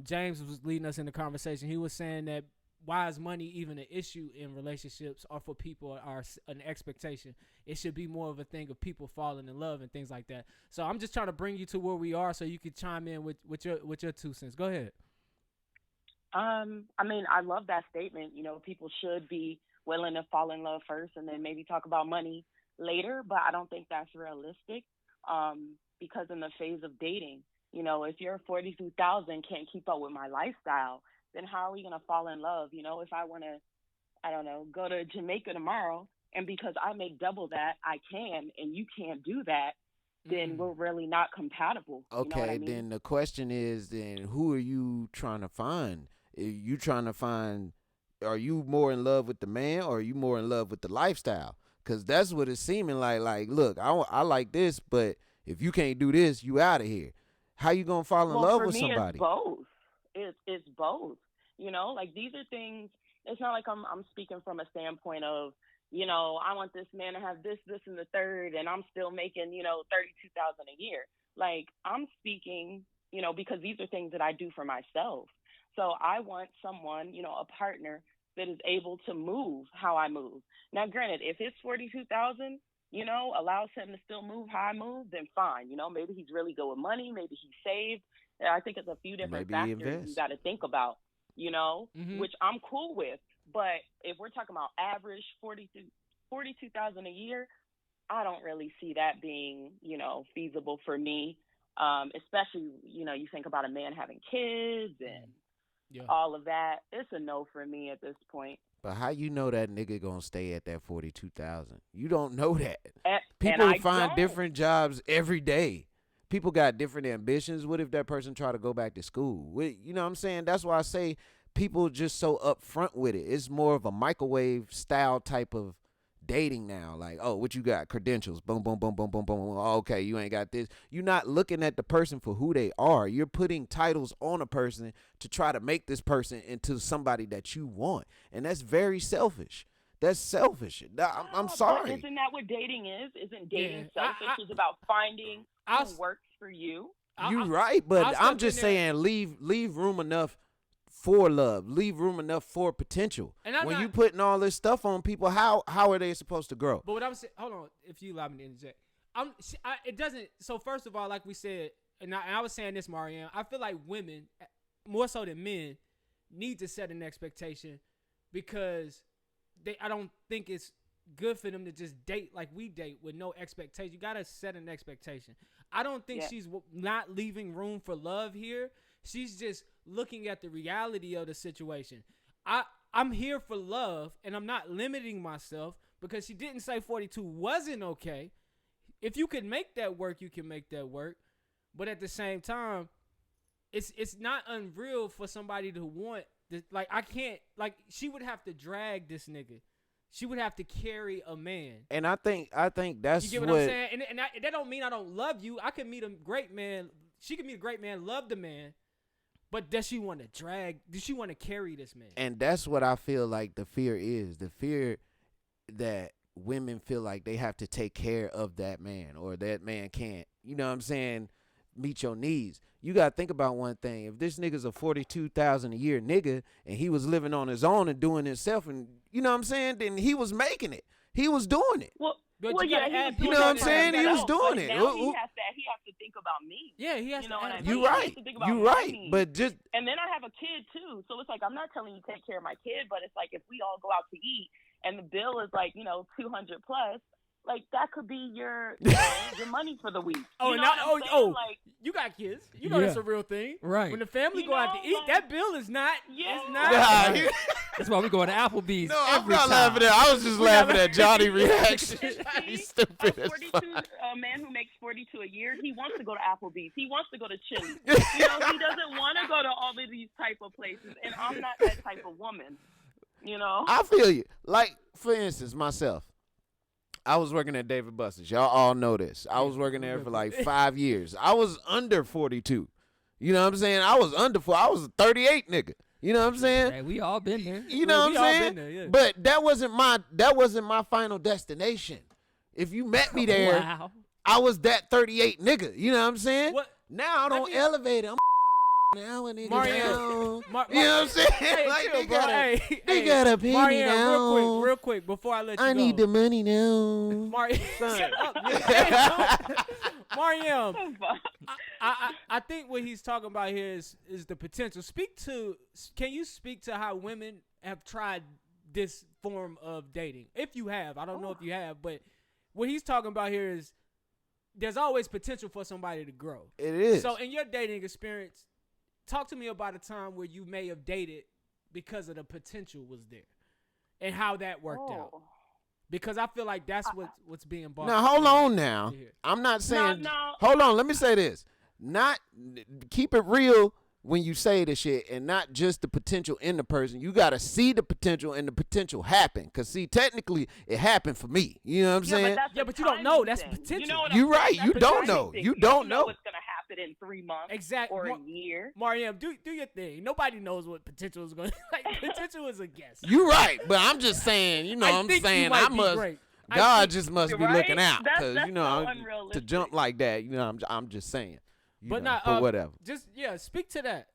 James was leading us in the conversation. He was saying that why is money even an issue in relationships or for people are an expectation? It should be more of a thing of people falling in love and things like that. So I'm just trying to bring you to where we are so you can chime in with your 2 cents. Go ahead.
I mean, I love that statement. You know, people should be willing to fall in love first and then maybe talk about money later, but I don't think that's realistic. Because in the phase of dating, you know, if you're 42,000 can't keep up with my lifestyle, then how are we going to fall in love? You know, if I want to, I don't know, go to Jamaica tomorrow, and because I make double that, I can, and you can't do that, then we're really not compatible.
Okay,
you know what I mean?
then the question is, then who are you trying to find? Are you trying to find? Are you more in love with the man, or are you more in love with the lifestyle? Because that's what it's seeming like. Like, look, I like this, but if you can't do this, you out of here. How you gonna fall in love with somebody?
It's both. It's both. You know, like these are things. It's not like I'm speaking from a standpoint of, you know, I want this man to have this, and the third, and I'm still making, you know, $32,000 a year. Like, I'm speaking, you know, because these are things that I do for myself. So I want someone, you know, a partner that is able to move how I move. Now, granted, if it's $42,000, you know, allows him to still move how I move, then fine. You know, maybe he's really good with money. Maybe he's saved. I think it's a few different
Maybe he
factors
invests.
you got to think about, you know, which I'm cool with. But if we're talking about average $42,000 a year, I don't really see that being, you know, feasible for me. Especially, you know, you think about a man having kids and all of that. It's a no for me at this point.
But how you know that nigga gonna stay at that 42,000? You don't know that.
And
People
I
find
don't.
different jobs every day. People got different ambitions. What if that person try to go back to school? You know what I'm saying? That's why I say people just so upfront with it. It's more of a microwave style type of dating now. Like, oh, what you got? Credentials. Boom, boom, boom, boom, boom, boom. Oh, okay, you ain't got this. You're not looking at the person for who they are. You're putting titles on a person to try to make this person into somebody that you want. And that's very selfish. That's selfish. I'm sorry.
But isn't that what dating is? Isn't dating
Yeah.
selfish? It's about finding who works for you.
You're right, but
I'll
I'm
step
just
in there.
saying leave room enough for love. Leave room enough for potential.
And I'm
when
not-
you putting all this stuff on people, how are they supposed to grow?
But what I'm saying, hold on, if you allow me to interject, it doesn't. So first of all, like we said, and I was saying this, Marianne, I feel like women, more so than men, need to set an expectation because I don't think it's good for them to just date like we date with no expectation. You gotta set an expectation. I don't think she's not leaving room for love here. She's just looking at the reality of the situation. I'm here for love, and I'm not limiting myself because she didn't say 42 wasn't okay. If you can make that work, you can make that work. But at the same time, it's not unreal for somebody to want this. Like, I can't, like, she would have to drag this nigga. She would have to carry a man.
And I think that's
you get what I'm saying? And that don't mean I don't love you. I could meet a great man. She could meet a great man, love the man. But does she want to drag? Does she want to carry this man?
And that's what I feel like the fear is. The fear that women feel like they have to take care of that man, or that man can't, you know what I'm saying, meet your needs. You got to think about one thing. If this nigga's a $42,000 a year nigga and he was living on his own and doing himself, and you know what I'm saying, then he was making it. He was doing it.
But
you
gotta add,
you know what I'm saying? He was doing it.
Now he has to think about me.
Yeah, he has
you know
to.
what I mean?
You
He has
right.
to think about
You
my
right.
needs.
But just
And then I have a kid too, so it's like I'm not telling you to take care of my kid, but it's like if we all go out to eat and the bill is like, you know, 200 plus, like that could be your your money for the week.
Oh,
you know
now,
what I'm saying? Like,
you got kids. You know that's a real thing.
Right.
When the family
You
go out
know,
to eat,
like-
that bill is not.
Yeah.
It's not.
Nah,
That's why we go to Applebee's
I'm
every
not
time.
laughing at. I was just laughing at Johnny reaction.
See,
He's stupid
a
as
42
fuck.
a man who makes 42 a year, he wants to go to Applebee's. He wants to go to Chili's. You know, he doesn't want to go to all of these type of places, and I'm not that type of woman. You know.
I feel you. Like, for instance, myself. I was working at David Buster's. Y'all all know this. I was working there for like 5 years. I was under 42. You know what I'm saying? I was under 4. I was a 38 nigga. You know what I'm saying?
Hey, we all been there.
You know
We
what I'm
all
saying?
been there, yeah.
But that wasn't my final destination. If you met me there,
Wow.
I was that 38 nigga. You know what I'm saying?
What?
Now I don't
mean-
elevate it. I'm now a nigga
Mario.
down. You know what I'm saying?
Hey,
Like,
chill,
they
bro.
gotta,
Hey,
they
hey,
gotta pay me
Mario,
now.
real quick, before I let you
I
go.
need the money now.
Mario, shut up. Yeah. Mario, I think what he's talking about here is the potential. Can you speak to how women have tried this form of dating? If you have, I don't know if you have, but what he's talking about here is there's always potential for somebody to grow.
It is.
So in your dating experience, talk to me about a time where you may have dated because of the potential was there and how that worked out. Because I feel like that's what's being bought.
Now hold on now.
Here.
I'm not saying
no.
Hold on, let me say this. Not keep it real when you say this shit, and not just the potential in the person. You got to see the potential, and the potential happen. Cause see, technically it happened for me. You know what I'm saying?
But you don't know. That's potential.
You know what
You're
I'm
right.
saying?
You
That's
don't
a
know.
timing thing.
You
You
don't know.
what's gonna happen in 3 months
Exactly.
or a year.
Mariam, do your thing. Nobody knows what potential is going to like. Potential is a guess.
You right, but I'm just saying, you know,
I
I'm
think you
saying
might
I
be
must.
great. I
God
think-
just must be
Right?
looking out,
That's
cause you know
so
to
unrealistic.
jump like that. You know, I'm just saying. You
But
know,
not.
but whatever.
Just speak to that.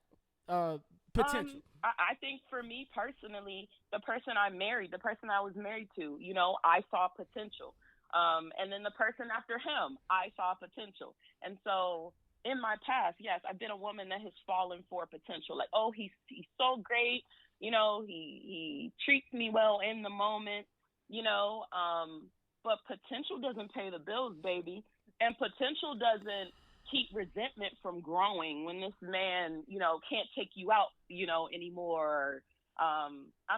Potential.
I think for me personally, the person I married, the person I was married to, you know, I saw potential. And then the person after him, I saw potential. And so in my past, yes, I've been a woman that has fallen for potential. Like, oh, he's so great. You know, he treats me well in the moment, you know, but potential doesn't pay the bills, baby. And potential doesn't keep resentment from growing when this man, you know, can't take you out, you know, anymore. I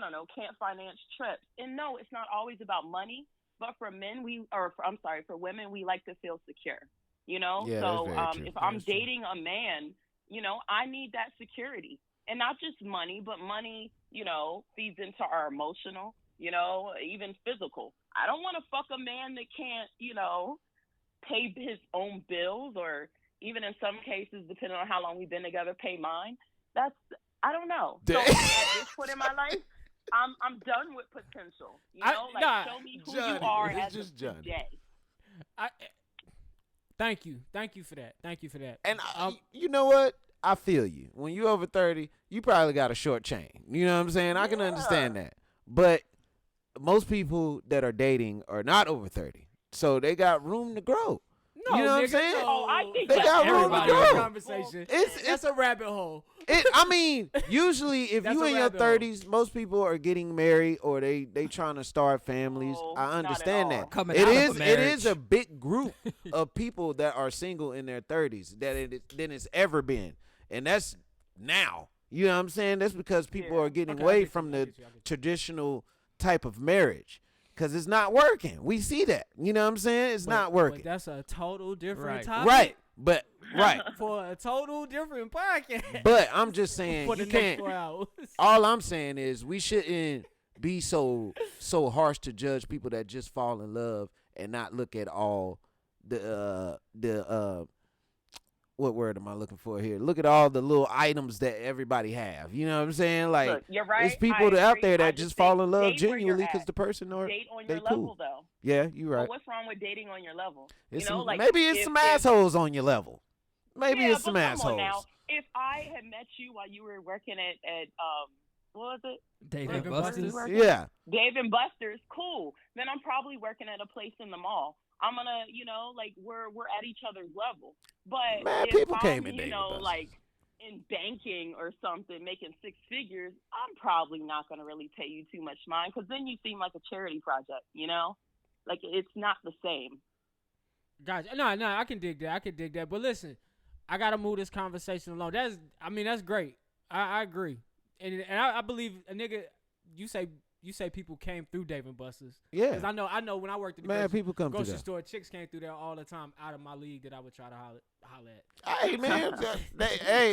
don't know, can't finance trips. And no, it's not always about money, but for women, we like to feel secure, you know?
Yeah,
so
that's very true.
if I'm
That's true.
dating a man, you know, I need that security. And not just money, but money, you know, feeds into our emotional, you know, even physical. I don't want to fuck a man that can't, you know, pay his own bills, or even in some cases, depending on how long we've been together, pay mine. I don't know. So at this point in my life, I'm done with potential. You know, show me who
Johnny,
you are
it's
as
just
of
Johnny.
today.
Thank you for that.
And you know what? I feel you. When you over 30, you probably got a short chain. You know what I'm saying? I can understand that. But most people that are dating are not over 30. So they got room to grow.
No,
You know what I'm
nigga,
saying?
no.
Oh, I think
They got room to
everybody
grow.
else.
Conversation.
It's
That's a rabbit hole.
I mean, usually if
That's
you
a
in your
rabbit hole.
30s, most people are getting married or they trying to start families.
No,
I
not at
understand
all.
that.
Coming
It
out of a
is
marriage.
a big group of people that are single in their 30s than it's ever been. And that's now. You know what I'm saying? That's because people
Yeah.
are getting
Okay, I
away
get you,
from
I
the
get you.
traditional type of marriage because it's not working. We see that. You know what I'm saying? It's not working.
But that's a total different
Right.
topic.
Right. But right.
For a total different podcast.
But I'm just saying
for the
you
next
can't
4 hours.
all I'm saying is we shouldn't be so harsh to judge people that just fall in love and not look at all the what word am I looking for here? Look at all the little items that everybody have. You know what I'm saying? Like
Look, you're right.
it's people
I
out
agree.
there
I
that just fall in love
date where you're
genuinely because
at.
the person or
Date on
they
your
cool.
level, though.
Yeah, you
But
right.
what's wrong with dating on your level?
It's
you know,
some,
like
maybe it's
if-
some
if-
assholes on your level. Maybe
yeah,
it's some
but come
assholes.
on now. If I had met you while you were working at what was it?
Dave
Dave
and
and
Buster's.
Buster's.
Yeah.
Dave and Buster's, cool. Then I'm probably working at a place in the mall. I'm gonna, like we're at each other's level. But
Man,
if
people
I'm,
came in Dave and Buster's.
like in banking or something, making 6 figures, I'm probably not gonna really pay you too much mind because then you seem like a charity project. Like it's not the same.
Gotcha. No, I can dig that. But listen, I gotta move this conversation along. That's great. I agree, and I believe a nigga. You say people came through Dave and Buster's.
Yeah.
Because I know when I worked at the
Man, people come through
grocery
there.
store, chicks came through there all the time out of my league that I would try to holler at.
Hey man,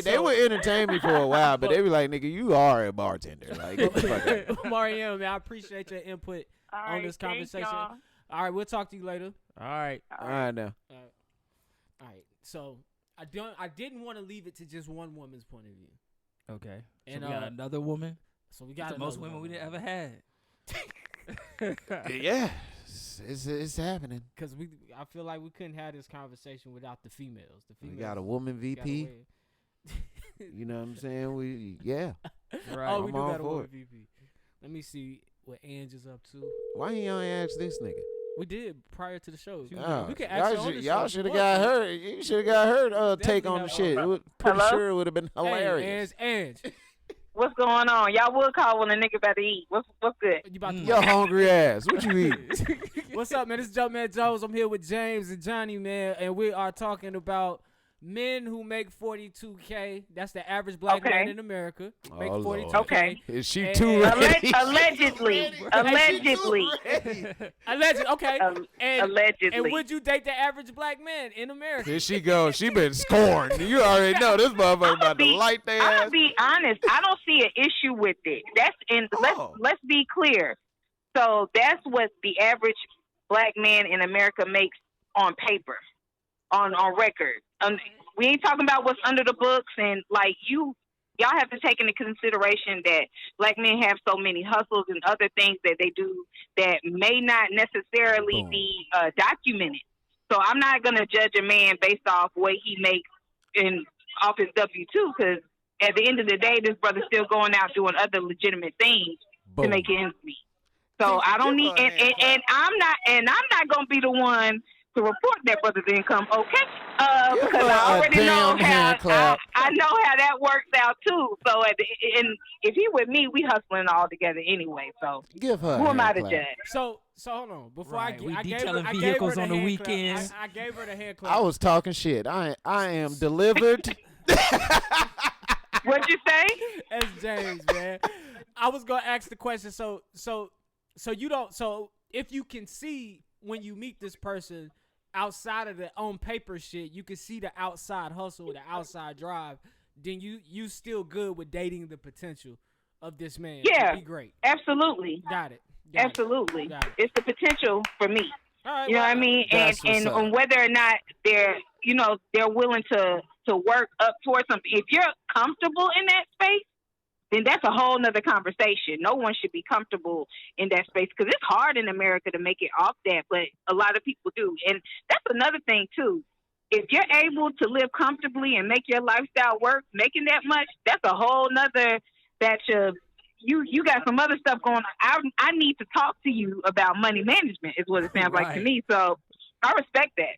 they would entertain me for a while, but they be like, "Nigga, you are a bartender." Like, get the fuck out.
Mariam, man, I appreciate your input
All
on
right,
this
thank
conversation.
y'all.
All right, we'll talk to you later.
All right.
All right now.
All right. So I didn't want to leave it to just one woman's point of view.
Okay. So
And,
we got another woman.
So we
Got
got
the most
another
women we
woman.
ever had.
Yeah, it's happening.
Because I feel like we couldn't have this conversation without the females. The
We
females
got a woman
got
VP.
away.
You know what I'm saying? Yeah.
Right.
Oh, we
I'm
do
all
got a
for
woman
it.
VP. Let me see what Ange is up to.
Why you ain't ask this nigga?
We did prior to the show.
Oh,
We could ask her on the
y'all
show
should have
if you
got
want
her. You should have got her take on the
Definitely
shit.
not.
It was pretty
Hello?
sure it would have been
to.
hilarious.
Hey, Ange,
What's going on? Y'all would call when a nigga better eat. What's good?
you about to
Yo, hungry ass. What you eat?
What's up, man? This is Jumpman Jones. I'm here with James and Johnny, man, and we are talking about men who make $42K. That's the average black
Okay.
man in America. Make
Oh, Lord.
$42K.
Okay.
Is she
And-
too
and-
ready?
Allegedly. Allegedly.
Alleged, okay. And
Allegedly.
would you date the average black man in America?
Here she goes. She been scorned. You already know this motherfucker about to light their
I'm
ass.
gonna be honest. I don't see an issue with it.
Oh.
Let's be clear. So that's what the average black man in America makes on paper, on record. We ain't talking about what's under the books and like y'all have to take into consideration that black men have so many hustles and other things that they do that may not necessarily
Boom.
be documented. So I'm not gonna judge a man based off what he makes off his W-2 because at the end of the day, this brother's still going out doing other legitimate things
Boom.
to make ends meet. So I don't need,
Give her a hand
and I'm not gonna be the one to report that brother's income, okay?
Give
Because
her
I
a
already know
damn hand clap.
I know how that works out too. So and if he with me, we hustling all together anyway. So
Give her.
who
a
am I
hand
to
clap.
judge?
So hold on. Before
Right, we
I gave
detailing
her, I gave
vehicles
her
on the
hand clap.
weekends.
I gave her the hand clap.
I was talking shit. I am delivered.
What'd you say?
That's James, man. I was gonna ask the question. So you don't. So if you can see when you meet this person outside of the on paper shit, you can see the outside hustle, the outside drive. Then you still good with dating the potential of this man.
Yeah.
to be great.
Absolutely.
Got it.
Absolutely.
Got it.
It's the potential for me.
All right.
You know what I mean? And
That's what's up.
on whether or not they're willing to work up towards something. If you're comfortable in that space, then that's a whole nother conversation. No one should be comfortable in that space because it's hard in America to make it off that, but a lot of people do. And that's another thing too. If you're able to live comfortably and make your lifestyle work, making that much, that's a whole nother batch of you got some other stuff going on. I need to talk to you about money management is what it sounds like to
Right.
me. So I respect that.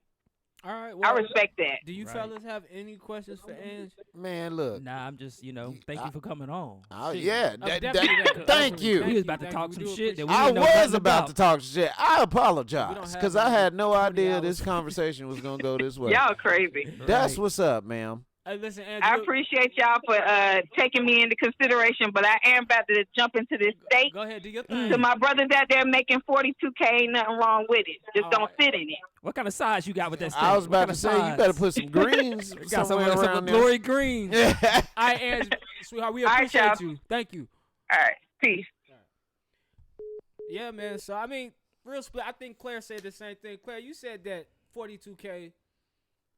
All right.
I
Well,
respect that.
do you
Right.
fellas have any questions for Ange?
Man, look.
Nah, I'm just, thank you for coming on. Shit.
Yeah,
Definitely.
thank you.
We was about to
Thank
talk
you.
some
We do
shit that
appreciate
we
I
didn't know
was
nothing
about to talk shit. I apologize
have
because I had no
20
idea
hours.
this conversation was gonna go this way.
Y'all crazy.
That's what's up, ma'am.
Hey, listen, Ange.
I appreciate y'all for taking me into consideration, but I am about to jump into this state.
Go ahead, do your thing.
To my brothers out there making 42K, ain't nothing wrong with it. Just don't sit in it.
What kind of size you got with that steak?
I was
What
about
kind
to
of
say you better put some greens
You got
somewhere
some
around there.
glory greens.
All right, Ange, sweetheart, we
All right,
appreciate
y'all.
you. Thank you.
All right. Peace.
Yeah, man. So I mean, real split. I think Claire said the same thing. Claire, you said that 42K.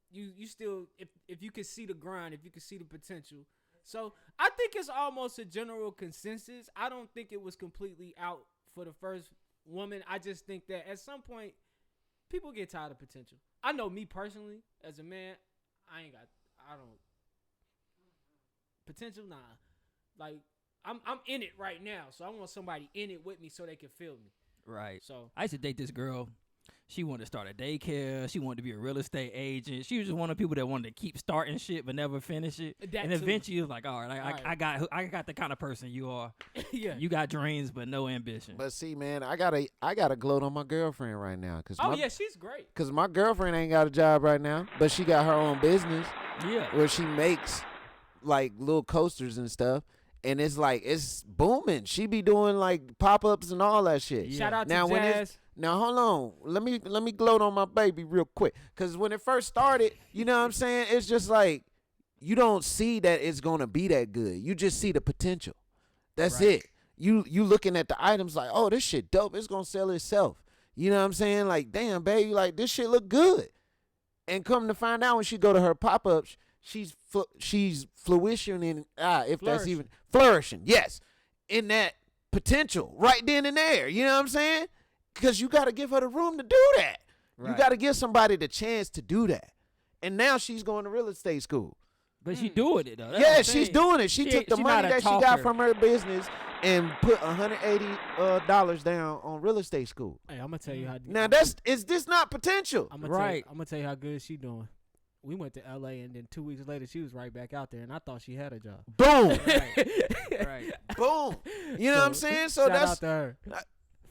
You still, if you could see the grind, if you could see the potential. So I think it's almost a general consensus. I don't think it was completely out for the first woman. I just think that at some point, people get tired of potential. I know me personally, as a man, I don't potential. Nah, like I'm in it right now, so I want somebody in it with me so they can feel me.
Right.
So
I used to date this girl. She wanted to start a daycare. She wanted to be a real estate agent. She was just one of the people that wanted to keep starting shit but never finish it.
That
and
too.
eventually, it was like, all right,
Right.
I got the kind of person you are.
yeah.
You got dreams but no ambition.
But see, man, I gotta gloat on my girlfriend right now because
Yeah, she's great.
because my girlfriend ain't got a job right now, but she got her own business
yeah.
where she makes like little coasters and stuff. And it's like it's booming. She be doing like pop-ups and all that shit.
Shout out to
Now when
Jazz.
Now hold on, let me gloat on my baby real quick, cause when it first started, you know what I'm saying, it's just like you don't see that it's gonna be that good. You just see the potential. That's
Right.
it. You looking at the items like, oh, this shit dope. It's gonna sell itself. You know what I'm saying? Like, damn, baby, like this shit look good. And come to find out when she go to her pop-ups, she's flourishing in if that's even flourishing. Yes, in that potential right then and there. You know what I'm saying? Because you got to give her the room to do that. You
Right.
got to give somebody the chance to do that. And now she's going to real estate school.
But she doing it, though. That's
Yeah,
what I'm
she's
saying.
doing it. She took the
she
money
not a
that she got
talker.
from her business and put $180 down on real estate school.
Hey, I'm gonna tell you how.
Now, is this not potential?
I'm
Right.
gonna tell you how good she doing. We went to LA and then 2 weeks later she was right back out there and I thought she had a job.
Boom.
Right.
Boom. You know what I'm saying? So
shout
that's
out to her.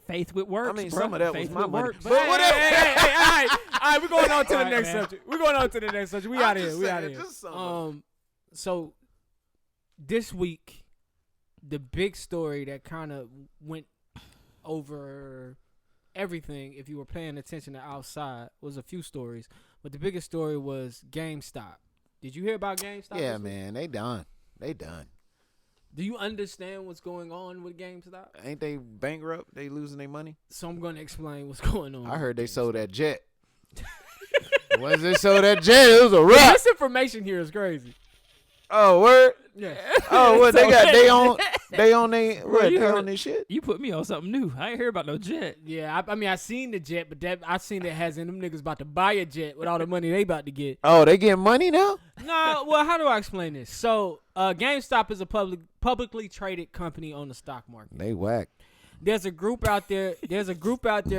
Faith with works,
I mean,
bro.
some of that
Faith
was my
with
money.
works.
But whatever.
Hey, all right, we're going on to the
All right,
next
man.
subject. We're going on to the next subject. We
I'm
out of here.
just
We out
saying,
of here.
just some of
So this week, the big story that kind of went over everything, if you were paying attention to outside, was a few stories. But the biggest story was GameStop. Did you hear about GameStop?
Yeah,
this week?
man, they done. They done.
Do you understand what's going on with GameStop?
Ain't they bankrupt? They losing their money?
So I'm going to explain what's going on.
I heard they
with
sold
GameStop.
that jet. Once they sold that jet, it was a wrap.
This information here is crazy.
Oh, word.
Yeah.
Oh, what they got? They on they
you heard-
on their shit.
You put me on something new. I ain't hear about no jet.
Yeah, I mean, I seen the jet, but I seen it has in them niggas about to buy a jet with all the money they about to get.
Oh, they getting money now?
No, well, how do I explain this? So, GameStop is a publicly traded company on the stock market.
They whack.
There's a group out there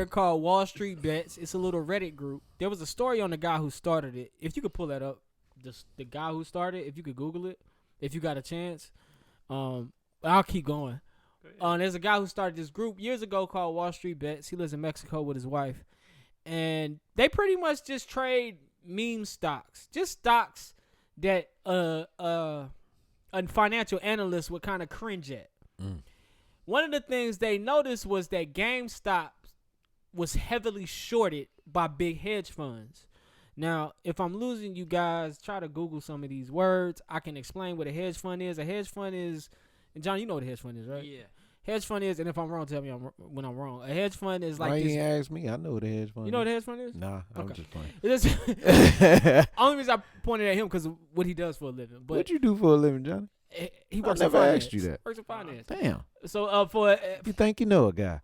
called Wall Street Bets. It's a little Reddit group. There was a story on the guy who started it. If you could pull that up, just the guy who started, if you could Google it, if you got a chance. I'll keep going. There's a guy who started this group years ago called Wall Street Bets. He lives in Mexico with his wife. And they pretty much just trade meme stocks. Just stocks that a financial analyst would kind of cringe at. One of the things they noticed was that GameStop was heavily shorted by big hedge funds. Now, if I'm losing you guys, try to Google some of these words. I can explain what a hedge fund is. A hedge fund is, and John, you know what a hedge fund is, right?
Yeah.
Hedge fund is, and if I'm wrong, tell me when I'm wrong. A hedge fund is like
Why
this.
you ain't ask me? I know what a hedge fund.
You know what a hedge fund is?
Nah, I'm
Okay.
just playing.
It's only reason I pointed at him because of what he does for a living. But
What you do for a living, Johnny?
he works
never
in finance.
asked you that.
Works in finance.
Damn.
So
You think you know a guy?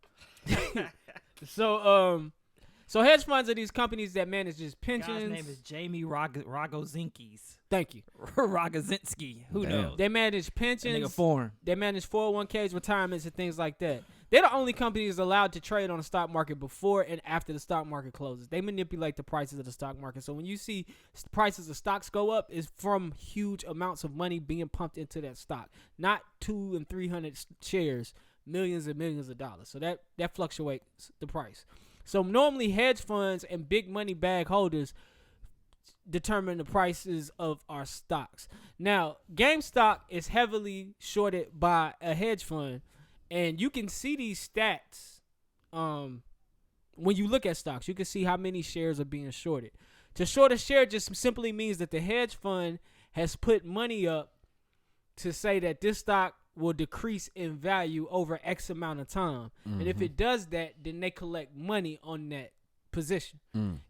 So hedge funds are these companies that manage just pensions.
Guy's name is Jamie Rogozinskis.
Thank you.
Rogozinski. Who
Damn.
knows?
They manage
That
pensions.
nigga foreign.
They manage 401ks, retirements, and things like that. They're the only companies allowed to trade on the stock market before and after the stock market closes. They manipulate the prices of the stock market. So when you see prices of stocks go up, it's from huge amounts of money being pumped into that stock, not 200 and 300 shares, millions and millions of dollars. So that fluctuates the price. So normally hedge funds and big money bag holders determine the prices of our stocks. Now, GameStop is heavily shorted by a hedge fund. And you can see these stats when you look at stocks. You can see how many shares are being shorted. To short a share just simply means that the hedge fund has put money up to say that this stock will decrease in value over X amount of time. Mm-hmm. And if it does that, then they collect money on that position.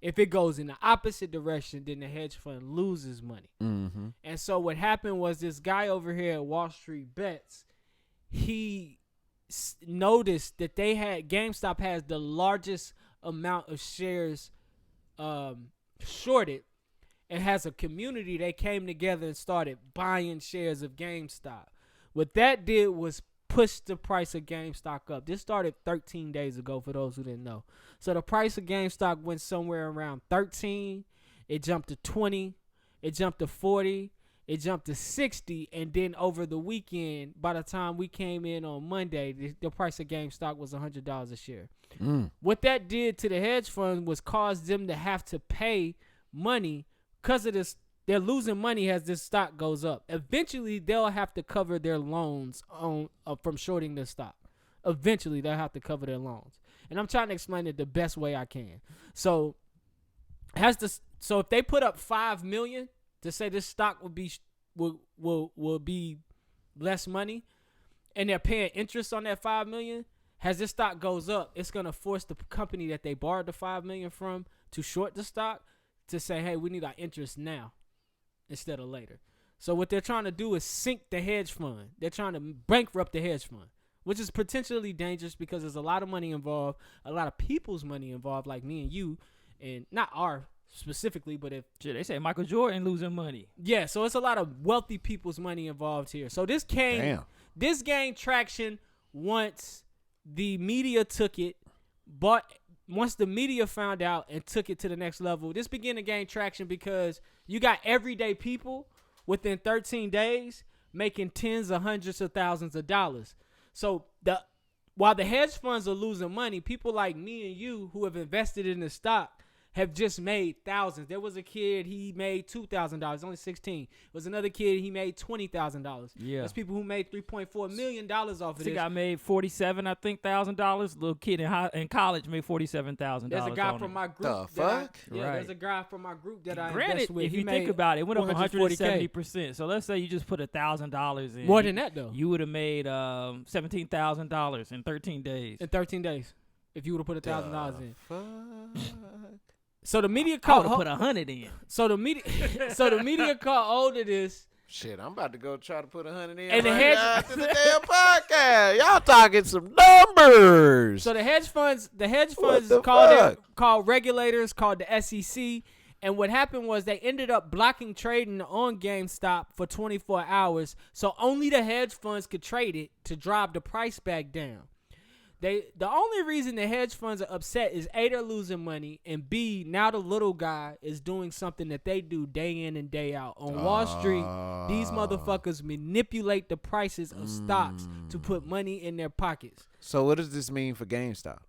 If it goes in the opposite direction, then the hedge fund loses money. Mm-hmm. And so what happened was this guy over here at Wall Street Bets, he noticed that GameStop has the largest amount of shares shorted, and has a community that came together and started buying shares of GameStop. What that did was push the price of GameStop up. This started 13 days ago for those who didn't know. So the price of GameStop went somewhere around 13. It jumped to 20. It jumped to 40. It jumped to 60, and then over the weekend, by the time we came in on Monday, the price of GameStop was $100 a share. What that did to the hedge fund was cause them to have to pay money because of this. They're losing money as this stock goes up. Eventually, they'll have to cover their loans from shorting this stock. Eventually, they'll have to cover their loans. And I'm trying to explain it the best way I can. So if they put up $5 million to say this stock will be less money, and they're paying interest on that $5 million, as this stock goes up, it's gonna force the company that they borrowed the $5 million from to short the stock to say, hey, we need our interest now instead of later. So what they're trying to do is sink the hedge fund. They're trying to bankrupt the hedge fund, which is potentially dangerous because there's a lot of money involved, a lot of people's money involved, like me and you, and not our specifically, but if
they say Michael Jordan losing money.
Yeah, so it's a lot of wealthy people's money involved here. So this gained traction once the media took it, but once the media found out and took it to the next level, this began to gain traction because you got everyday people within 13 days making tens of hundreds of thousands of dollars. So while the hedge funds are losing money, people like me and you who have invested in the stock have just made thousands. There was a kid, he made $2,000, only 16. There was another kid, he made $20,000.
Yeah.
There's people who made $3.4 million off of this.
I think I made $47,000. Little kid in college made $47,000.
There's a guy from my group. There's a guy from my group that I invest with.
If you think about it, it went up 170%. So let's say you just put $1,000 in.
More than that, though.
You would have made $17,000 in 13 days.
In 13 days, if you would have put $1,000 in.
Fuck.
So the media
caught put 100 in.
So the media caught hold of this.
Shit, I'm about to go try to put 100 in.
And the hedge
to the damn podcast. Y'all talking some numbers.
So the hedge funds called regulators, called the SEC, and what happened was they ended up blocking trading on GameStop for 24 hours, so only the hedge funds could trade it to drive the price back down. The only reason the hedge funds are upset is A, they're losing money, and B, now the little guy is doing something that they do day in and day out. On Wall Street, these motherfuckers manipulate the prices of stocks to put money in their pockets.
So what does this mean for GameStop?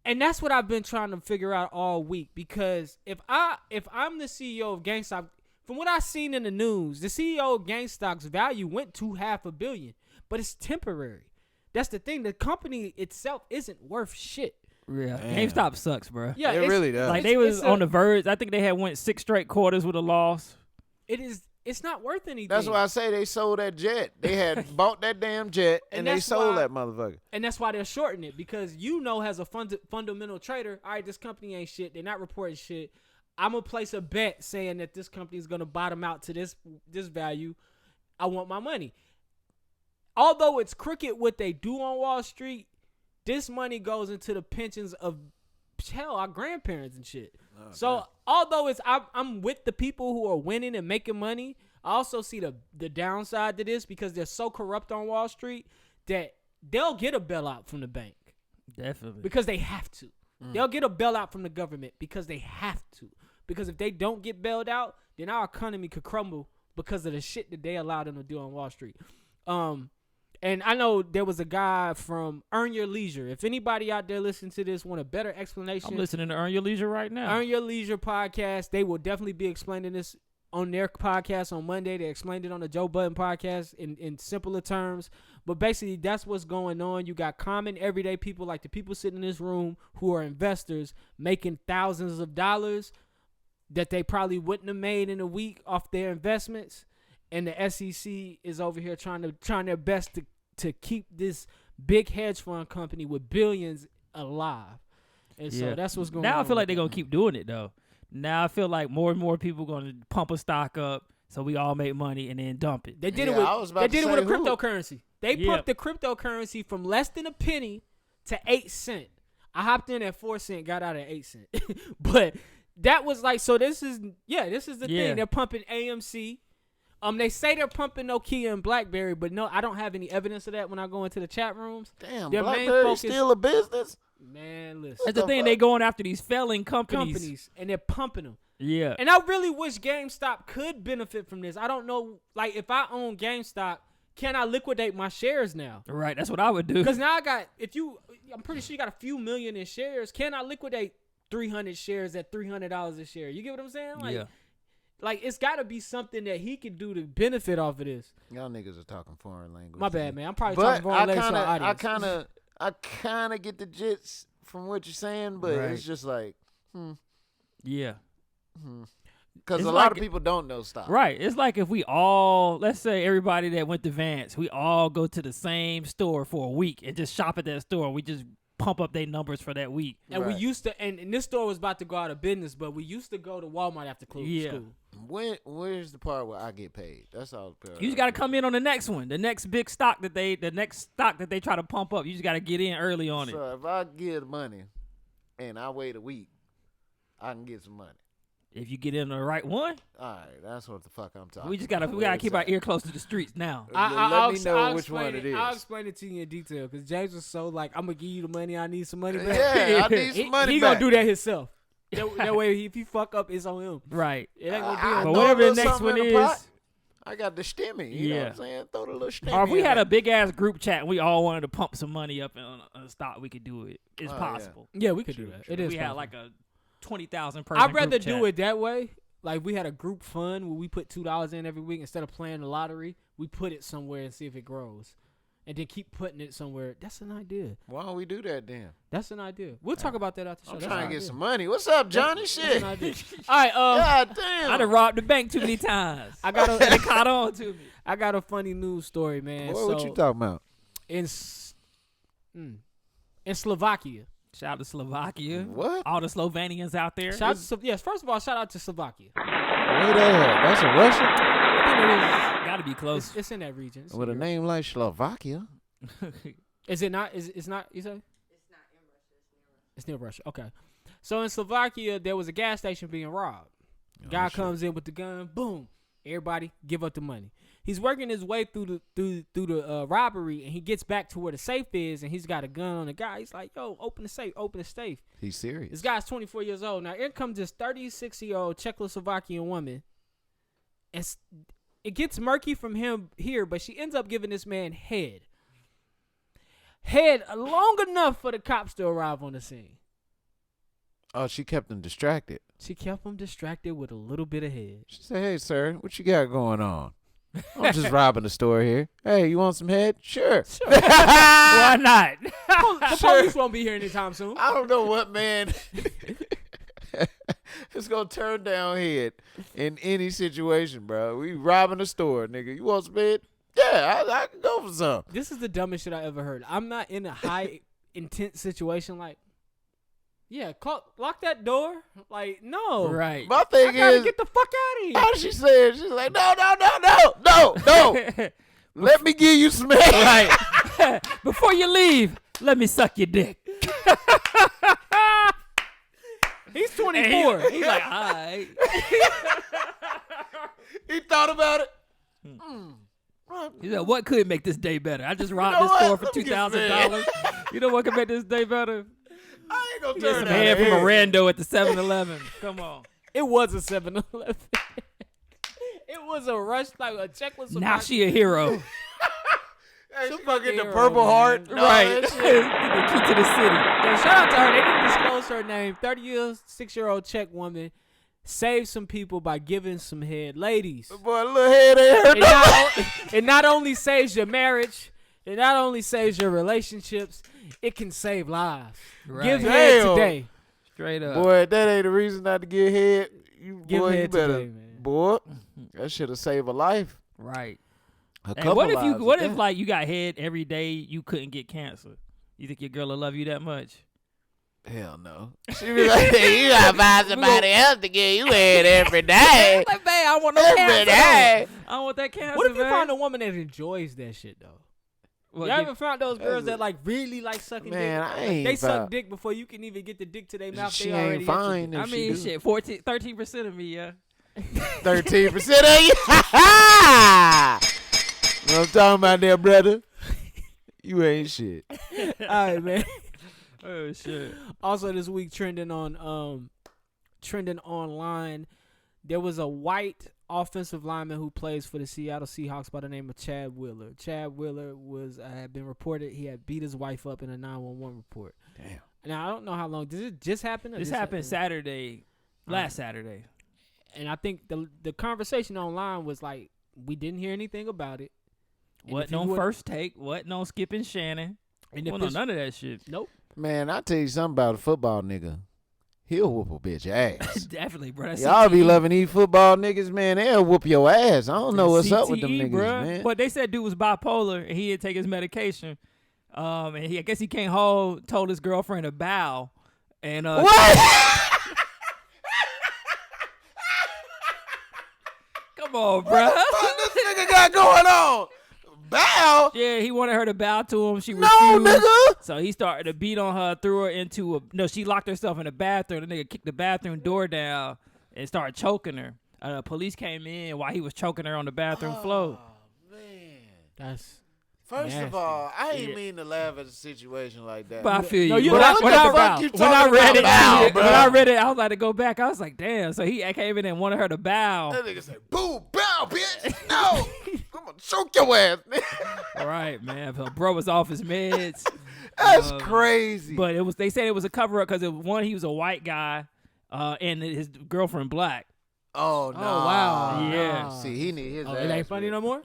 And that's what I've been trying to figure out all week, because if I'm the CEO of GameStop, from what I've seen in the news, the CEO of GameStop's value went to $500 million, but it's temporary. That's the thing. The company itself isn't worth shit.
Yeah, GameStop sucks, bro.
Yeah,
it really does.
Like they was on the verge. I think they went 6 straight quarters with a loss.
It's not worth anything.
That's why I say they sold that jet. They had bought that damn jet and they sold that motherfucker.
And that's why they're shorting it, because as a fundamental trader, all right, this company ain't shit. They're not reporting shit. I'm gonna place a bet saying that this company is gonna bottom out to this our I want my money. Although it's crooked what they do on Wall Street, this money goes into the pensions of our grandparents and shit. Oh, so man. Although I'm with the people who are winning and making money, I also see the downside to this, because they're so corrupt on Wall Street that they'll get a bailout from the bank.
Definitely.
Because they have to. They'll get a bailout from the government because they have to. Because if they don't get bailed out, then our economy could crumble because of the shit that they allowed them to do on Wall Street. And I know there was a guy from Earn Your Leisure. If anybody out there listening to this want a better explanation,
I'm listening to Earn Your Leisure right now.
Earn Your Leisure podcast. They will definitely be explaining this on their podcast on Monday. They explained it on the Joe Budden podcast in simpler terms. But basically, that's what's going on. You got common everyday people like the people sitting in this room who are investors making thousands of dollars that they probably wouldn't have made in a week off their investments. And the SEC is over here trying their best to keep this big hedge fund company with billions alive. And so that's what's going on.
Now I feel like they're going to keep doing it, though. Now I feel like more and more people going to pump a stock up so we all make money and then dump it.
They did it with a cryptocurrency. They pumped the cryptocurrency from less than a penny to 8 cents. I hopped in at 4 cents, got out at 8 cents. But that was like, so this is the thing. They're pumping AMC. They say they're pumping Nokia and BlackBerry, but no, I don't have any evidence of that when I go into the chat rooms.
Damn,
their
BlackBerry's still a business?
Man, listen.
That's the thing. They going after these failing companies.
And they're pumping them.
Yeah.
And I really wish GameStop could benefit from this. I don't know, like, if I own GameStop, can I liquidate my shares now?
Right, that's what I would do.
Because now I'm pretty sure you got a few million in shares. Can I liquidate 300 shares at $300 a share? You get what I'm saying? Like, like, it's got to be something that he could do to benefit off of this.
Y'all niggas are talking foreign language.
My bad, man. I'm probably talking foreign language to our audience.
I kind of get the jits from what you're saying, but it's just like,
Yeah.
Because a lot of people don't know stock.
Right. It's like if we all, let's say everybody that went to Vance, we all go to the same store for a week and just shop at that store. We just pump up their numbers for that week.
And we used to, and this store was about to go out of business, but we used to go to Walmart after school.
Where's the part where I get paid? That's all.
You just got to come in on the next one, the next big stock that they try to pump up. You just got to get in early on it.
So if I get money and I wait a week, I can get some money.
If you get in the right one,
all right, that's what the fuck I'm talking.
We gotta keep our ear close to the streets now.
Let me know which one it is.
I'll explain it to you in detail because James was so like, I'm gonna give you the money. I need some money back.
Yeah, I need some money
he
back.
He gonna do that himself. That way, if he fuck up, it's on him.
Right.
It ain't gonna be.
But whatever the next one is,
I got the stimmy. You know what I'm saying? Throw the little stimmy.
Or if we had a big ass group chat and we all wanted to pump some money up on a stock, we could do it. It's possible.
Yeah, we could do that. It is.
We had
possible.
like a 20,000 person.
I'd rather
group
do
chat.
it that way. Like, we had a group fund where we put $2 in every week. Instead of playing the lottery, we put it somewhere and see if it grows. And then keep putting it somewhere. That's an idea.
Why don't we do that then?
That's an idea. We'll talk about that after the show.
I'm trying to get some money. What's up, Johnny? Shit.
All right.
God damn.
I done robbed the bank too many times. They caught on to me.
I got a funny news story, man.
Boy, what you talking about?
In Slovakia.
Shout out to Slovakia.
What?
All the Slovenians out there.
First of all, shout out to Slovakia.
Where they at? That's in Russia?
I think it is.
Gotta be close.
It's in that region.
With a name like Slovakia.
Is it not? It's not, you say? It's not in Russia. It's near Russia. Okay. So in Slovakia, there was a gas station being robbed. Guy comes in with the gun. Boom. Everybody give up the money. He's working his way through the robbery, and he gets back to where the safe is, and he's got a gun on the guy. He's like, yo, open the safe, open the safe.
He's serious.
This guy's 24 years old. Now, here comes this 36-year-old Czechoslovakian woman. And it gets murky from him here, but she ends up giving this man head. Head long enough for the cops to arrive on the scene.
Oh, she kept him distracted.
She kept him distracted with a little bit of head.
She said, hey, sir, what you got going on? I'm just robbing the store here. Hey, you want some head? Sure.
Why not?
The police won't be here anytime soon.
I don't know what man is going to turn down head in any situation, bro. We robbing the store, nigga. You want some head? Yeah, I can go for some.
This is the dumbest shit I ever heard. I'm not in a high, intense situation like, yeah, lock that door. Like, no.
Right.
My thing
I gotta
is,
get the fuck out of here.
how she said, she's like, no. Let me give you some head.
Right. Before you leave, let me suck your dick.
He's 24.
He's like, all right.
He thought about it.
He said, "What could make this day better? I just robbed
know
this
what?
store for
Let me
$2,000. You know what could make this day better?
I ain't gonna
Get
turn
some
that
head from a
head.
rando at the 7-Eleven. Come on.
It was a 7-Eleven. It was a rush, like a checklist.
Now she a hero.
Hey,
Some
she gonna get the
hero,
Purple
man.
Heart.
Right.
That
Get
shit.
the key to the city.
Yo, shout out to her. They didn't disclose her name. 30 years, 6-year-old Czech woman saved some people by giving some head. Ladies,
Boy, little head ain't hurt.
it not only saves your marriage, it not only saves your relationships, it can save lives.
Right.
Give head
Damn.
today.
Straight up.
Boy, that ain't the reason not to get head.
Give
Boy, you
head
better,
today, man.
boy. That should have saved a life.
Right.
A
Hey,
couple
what if
lives
what
at
if
that.
like you got head every day, you couldn't get cancer? You think your girl will love you that much?
Hell no. She be like, you gotta find somebody else to get you head every day.
Like, man, I want no
Every
cancer.
day.
I don't want that cancer.
What if you
man.
find a woman that enjoys that shit, though?
What,
Y'all
give-
ever found those girls that like really like sucking
Man,
dick?
I ain't
They suck
found-
dick before you can even get the dick to their mouth.
She
they already
ain't fine.
interested.
I
if
mean,
she do.
shit, 13% of me, yeah.
13% of you. You know what I'm talking about there, brother? You ain't shit.
All right, man.
Oh shit.
Also, this week trending online, there was a white offensive lineman who plays for the Seattle Seahawks by the name of Chad Wheeler. Chad Wheeler had been reported he had beat his wife up in a 911 report.
Damn.
Now I don't know how long. Did it just happen? or
This happened Saturday, last Saturday.
And I think the conversation online was like, we didn't hear anything about it. And if
Wasn't
he
on
would've-
First Take. Wasn't on Skipping Shannon.
And if
Wasn't on
this-
none of that shit.
Nope.
Man, I tell you something about a football nigga. He'll whoop a bitch ass.
Definitely, bro. That's
Y'all be
CTE.
loving these football niggas, man. They'll whoop your ass. I don't know what's up with them
CTE,
niggas,
bruh.
man.
But they said dude was bipolar and he didn't take his medication. And I guess he can't told his girlfriend to bow. And
What?
Come on, bro.
What this nigga got going on? Bow?
Yeah, he wanted her to bow to him. She
No,
refused.
nigga.
So he started to beat on her, threw her into a. No, she locked herself in the bathroom. The nigga kicked the bathroom door down and started choking her. Police came in while he was choking her on the bathroom floor.
Man.
That's
First
nasty.
of all, I ain't
Yeah.
mean to laugh at a situation like that.
But I feel
No,
you.
you
When
laugh
I- when
at
I-
the bow.
you
when I
talking
read
about
it,
bow,
when
bruh?
I read it, I was like to go back. I was like, damn. So he came in and wanted her to bow.
That nigga said, boo, bow, bitch. No. I'm going to choke your ass.
All right, man. Her bro was off his meds.
That's crazy.
But it was. They said it was a cover up because one, he was a white guy, and his girlfriend black.
Oh, no.
wow.
Yeah.
See, he need his
Oh,
ass
it ain't funny
whipped.
no more?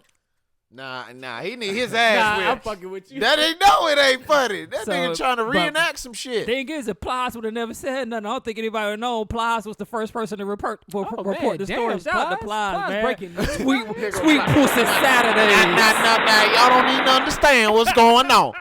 Nah, he need his ass
Nah, I'm
whipped.
fucking with you.
That ain't no, it ain't funny. That
So,
nigga trying to
but-
reenact some shit.
Thing is, if Plies would have never said nothing, I don't think anybody would know. Plies was the first person to report
man,
the story.
damn,
Shout out to
Plies.
Plies,
Plies
man.
breaking news.
Sweet Pussy Saturdays.
Nah, y'all don't even understand what's going on.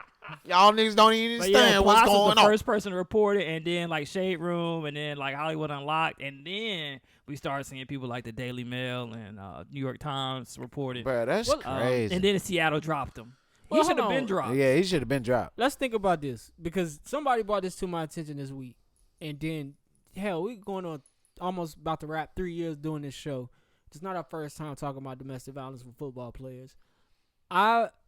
Y'all niggas don't even
But
understand
yeah,
what's
Plies was
going
the
on.
first person to report it, and then like Shade Room, and then like Hollywood Unlocked, and then we started seeing people like the Daily Mail and New York Times reported.
Bro, that's crazy.
And then Seattle dropped him.
Well,
He should have
hold
been
on.
dropped.
Yeah, he should have been dropped.
Let's think about this because somebody brought this to my attention this week, and then hell, we going on almost about to wrap 3 years doing this show. It's not our first time talking about domestic violence with football players.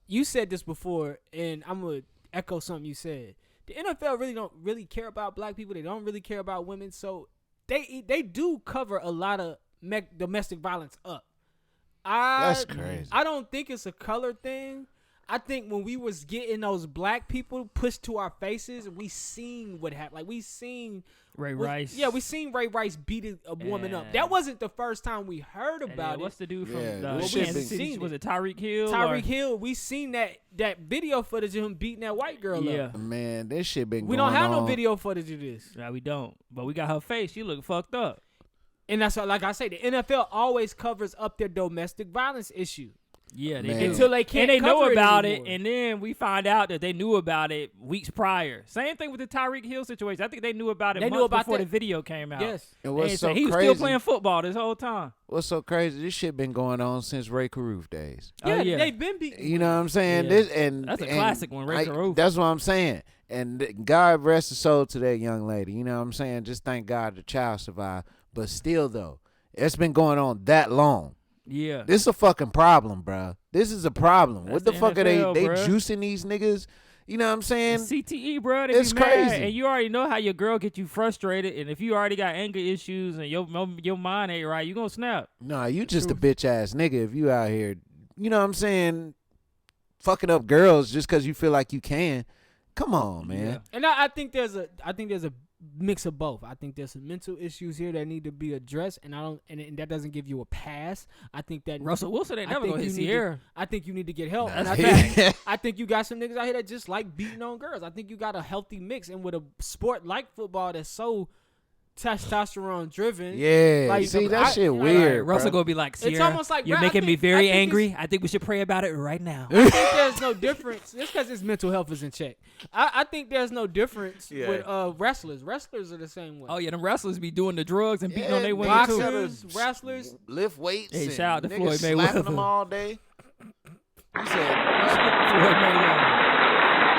You said this before, and I'm gonna echo something you said. The NFL really don't really care about black people. They don't really care about women, so they do cover a lot of domestic violence up.
That's crazy.
I don't think it's a color thing. I think when we was getting those black people pushed to our faces, we seen what happened. Like we seen
Ray Rice.
Yeah, we seen Ray Rice beat a woman up.
Yeah.
That wasn't the first time we heard
And
about
then what's
it.
the dude from
Yeah,
the
this
shit
Kansas
been-
City?
seen
Was
it.
it Tyreek Hill?
Tyreek Hill, we seen that video footage of him beating that white girl
Yeah.
up.
Man, this shit been
We
going
don't have no
on.
video footage of this.
No, we don't. But we got her face. She look fucked up.
And that's why, like I say, the NFL always covers up their domestic violence issue.
Yeah, they
Man.
do.
Until they can't
and they know
cover it
about it,
anymore.
and then we find out that they knew about it weeks prior. Same thing with the Tyreek Hill situation. I think they knew about it
They knew
months
about
before
that.
the video came out.
Yes.
And
And
what's so
he was
crazy?
still playing football this whole time.
What's so crazy? This shit been going on since Ray Caruth days.
Yeah,
Oh, yeah.
they've been beating.
You know what I'm saying?
Yeah.
This and
That's a
and
classic one, Ray Caruth.
That's what I'm saying. And God rest her soul to that young lady. You know what I'm saying? Just thank God the child survived. But still, though, it's been going on that long.
Yeah.
This is a fucking problem, bro. This is a problem.
That's
What the
the
fuck
NFL,
are they
bruh.
juicing these niggas? You know what I'm saying?
CTE, bro. They
It's
be mad,
crazy.
and you already know how your girl get you frustrated, and if you already got anger issues and your mind ain't right, you gonna snap.
Nah, you just a bitch ass nigga if you out here, you know what I'm saying, fucking up girls just because you feel like you can. Come on, man.
Yeah.
And I think there's a mix of both. I think there's some mental issues here that need to be addressed, and and that doesn't give you a pass. I think that
Russell Wilson ain't
I
never
think
gonna hit
you need
Sierra.
I think you need to get help.
That's
And I think you got some niggas out here that just like beating on girls. I think you got a healthy mix, and with a sport like football that's so testosterone driven.
Yeah,
Like,
see, that shit
like,
weird,
Russell
bro.
gonna be like, Sierra,
almost like,
you're
bro, I
making me
think-
very
I think
angry. I think we should pray about it right now.
I think there's no difference just because his mental health is in check. I think there's no difference with wrestlers. Wrestlers are the same way.
Oh yeah, them wrestlers be doing the drugs and beating
Yeah,
on their women too.
Boxers, wrestlers.
Lift weights.
Hey,
and
shout out to
niggas
Floyd
slapping
Mayweather.
them all day. You said,
Floyd Mayweather.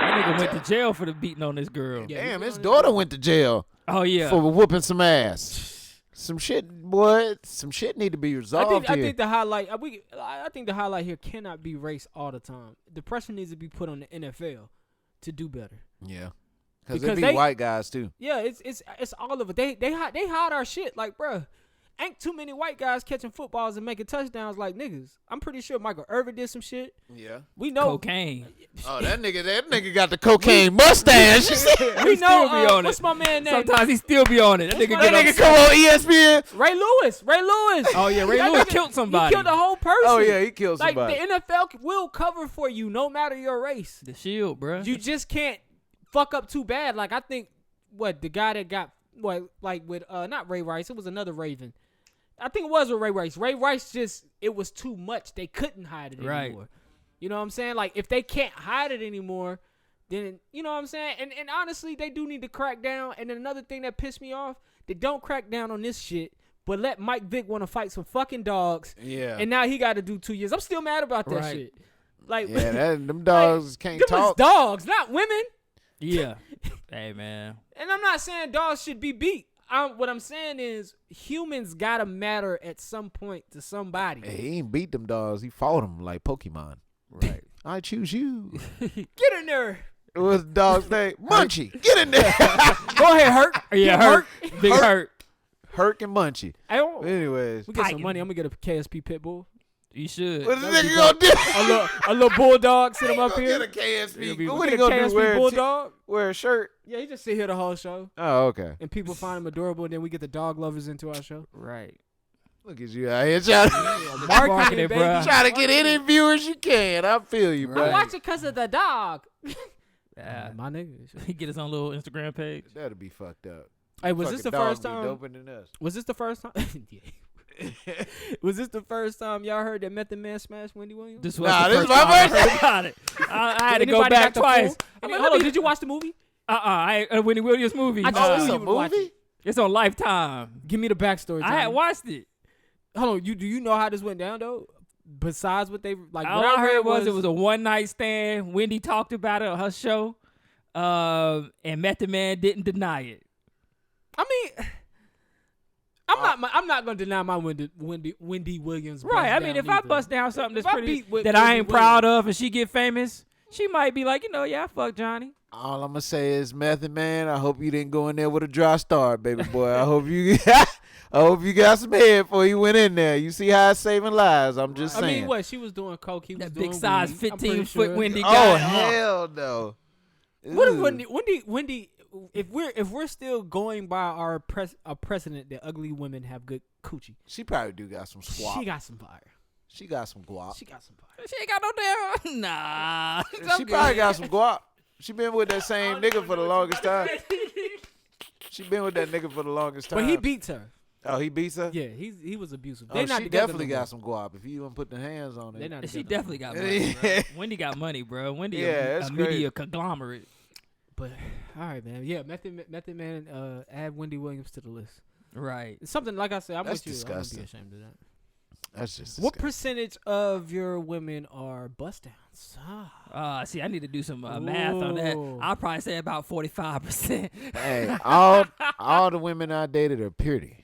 That nigga went to jail for the beating on this girl.
Yeah,
damn,
he
his
on
daughter went to jail
Oh yeah.
for whooping some ass. Some shit, boy. Some shit need to be resolved
I
here.
think the highlight. I think the highlight here cannot be race all the time. The pressure needs to be put on the NFL to do better.
Yeah,
Because
because it be
they-
white guys too.
Yeah, it's all of it. They hide our shit. Like, bruh, ain't too many white guys catching footballs and making touchdowns like niggas. I'm pretty sure Michael Irvin did some shit.
Yeah.
We know.
Cocaine.
Oh, that nigga got the cocaine mustache.
We
He still
know.
be on
What's
it.
my man name?
Sometimes he still be on it. That nigga
my
get
That nigga
upset.
come on ESPN.
Ray Lewis.
Oh yeah, Ray
That
Lewis
nigga-
killed somebody.
He killed a whole person.
Oh yeah, he killed
Like
somebody.
the NFL will cover for you no matter your race.
The Shield, bro.
You just can't fuck up too bad. Like I think the guy that got with not Ray Rice, it was another Raven. I think it was with Ray Rice. Ray Rice just it was too much. They couldn't hide it
Right.
anymore. You know what I'm saying? Like if they can't hide it anymore, then you know what I'm saying? And honestly, they do need to crack down. And then another thing that pissed me off, they don't crack down on this shit, but let Mike Vick want to fight some fucking dogs.
Yeah.
And now he got to do 2 years. I'm still mad about that
Right.
shit. Like
Yeah, them dogs can't
them was
talk.
dogs, not women.
Yeah. Hey man.
And I'm not saying dogs should be beat. What I'm saying is humans gotta matter at some point to somebody.
Hey, he ain't beat them dogs. He fought them like Pokemon.
Right.
I choose you.
Get in there.
What's the dog's name? Munchie. Get in there.
Go ahead, Hurt.
Yeah,
Get
hurt. Big
Hurt.
hurt.
Herc and Munchie.
Hey, oh,
Anyways.
we get some
Titan.
money. I'm gonna get a KSP pit bull.
You should.
What this nigga gonna do?
A little bulldog. Sit him up
Gonna
here.
get a KSP.
What
What
he
he gonna
KSP
do? Wear
bulldog?
wear a shirt?
Yeah, he just sit here the whole show,
Oh, okay.
and people find him adorable. And then we get the dog lovers into our show.
Right.
Look at you out here trying
Marketing it,
baby.
bro.
to get any viewers you can. I feel you, bro.
I watch it because of the dog.
Yeah.
My nigga.
He get his own little Instagram page.
That'd be fucked up.
Hey, was this the
Fucking
first
dog be
time?
doper than us.
Was this the first time? Yeah. Was this the first time y'all heard that Method Man smashed Wendy Williams?
This was
Nah,
the
this is
first
my
time I
first
heard about it. I had to go
Anybody
back
got the
twice.
full?
I mean,
Hold on, did you watch the movie?
Wendy Williams movie.
I
Nah.
told
It's
you
a
would watch
movie?
it.
It's on Lifetime.
Give me the backstory.
I had
Johnny.
watched it.
Hold on, do you know how this went down though? Besides what they like,
All
what
I
read
heard was it was a one night stand. Wendy talked about it on her show, and Method Man didn't deny it.
I mean, I'm not gonna deny my Wendy Williams.
Right.
bust
I mean,
down
if I
either.
bust down something
If
that's
I
pretty
beat with
that I
Wendy
ain't proud
Williams.
of, and she get famous, she might be like, yeah, I fuck Johnny.
All I'm gonna say is, Method Man, I hope you didn't go in there with a dry start, baby boy. I hope you got some head before you went in there. You see how it's saving lives. I'm just
I
saying.
mean, what she was doing coke, he was
That
doing
big size,
weed. I'm pretty
15-foot
sure.
Wendy
Oh
guy.
hell no.
What if
Ew.
Wendy? If we're still going by our precedent that ugly women have good coochie,
She probably do got some squat.
she got some fire.
She got some guap.
She got some fire.
She ain't got no damn. Nah.
She probably got some guap. She been with that same nigga for the longest time. She been with that nigga for the longest time.
But he beats her.
Oh, he beats her?
Yeah, he was abusive.
Oh,
They not
she
together
definitely
no more.
got some guap. If you even put the hands on
They
it.
not
She
together.
definitely got money, bro. Wendy got money, bro. Wendy
Yeah,
a
that's
media
great.
conglomerate.
But all right, man. Yeah, Method Man. Add Wendy Williams to the list.
Right.
It's something like I said. I'm
That's
with you.
disgusting.
I wouldn't be ashamed of that.
That's just
What
disgusting.
percentage of your women are bust downs?
See, I need to do some math on that.
Ooh.
I'll probably say about 45%.
Hey, all the women I dated are pretty.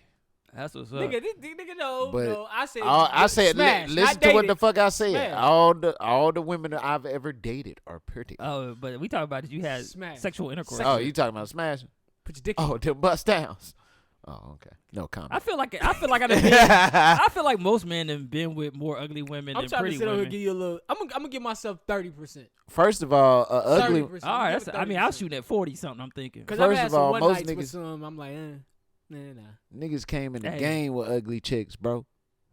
That's what's up.
Nigga, nigga, no.
But
I said,
I said,
smash,
listen
not
to what
dated.
the fuck I said.
Smash.
All the women that I've ever dated are pretty.
Oh, but we talking about that you had
Smash.
sexual intercourse.
Oh, you talking about smashing?
Put your dick.
Oh, the bust downs. Oh, okay. No comment.
I feel like I feel like most men have been with more ugly women
I'm
than
trying to
pretty
sit over here
women.
and give you a little. I'm gonna give myself 30%.
First of all, ugly.
30%.
All right,
Give it
I mean, I'll
30%.
shoot at 40 something. I'm thinking.
Because I've
First
had
of
some
all,
one
most
nights with
niggas-
some. I'm like, nah.
Niggas came in the
Hey.
game with ugly chicks, bro.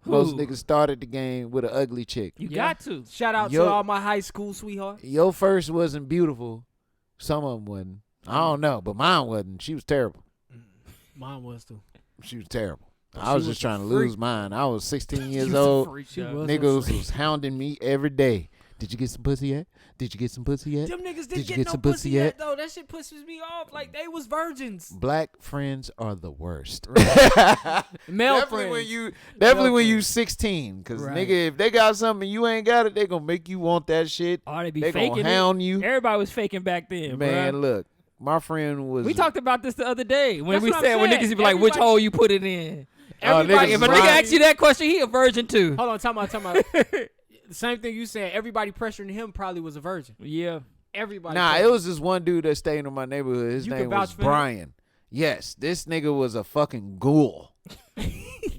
Who?
Most niggas started the game with an ugly chick.
You
Yeah.
got to.
Shout out
Yo-
to all my high school sweethearts.
Your first wasn't beautiful. Some of them wasn't. I don't know, but mine wasn't. She was terrible.
Mine was too.
She was terrible.
But
I
she
was
was
just trying to
a
lose
freak.
mine. I was 16 years
She was a
old.
freak,
She
dog.
was a
Niggas
freak.
was hounding me every day. Did you get some pussy yet? Did you get some pussy yet?
Them niggas
Did
didn't
you
get
get
no
some
pussy
pussy
yet,
yet?
though. That shit pisses me off. Like, they was virgins.
Black friends are the worst.
Male
definitely
friends.
when you 16, cause
Right.
nigga, if they got something and you ain't got it, they gonna make you want that shit.
Oh, they be
They
faking
gonna
it.
hound you.
Everybody was faking back then,
Man,
bruh.
look, my friend was.
We talked about this the other day when
That's
we
what I'm
said when
saying.
niggas be like, which
Everybody-
hole you put it in.
Everybody,
niggas
If a
lying.
nigga asks you that question, he a virgin too.
Hold on, time out. The same thing you said. Everybody pressuring him probably was a virgin.
Yeah.
Everybody.
Nah,
pressuring.
it was this one dude that stayed in my neighborhood. His
You can
name
vouch
was
for him?
Brian. Yes, this nigga was a fucking ghoul.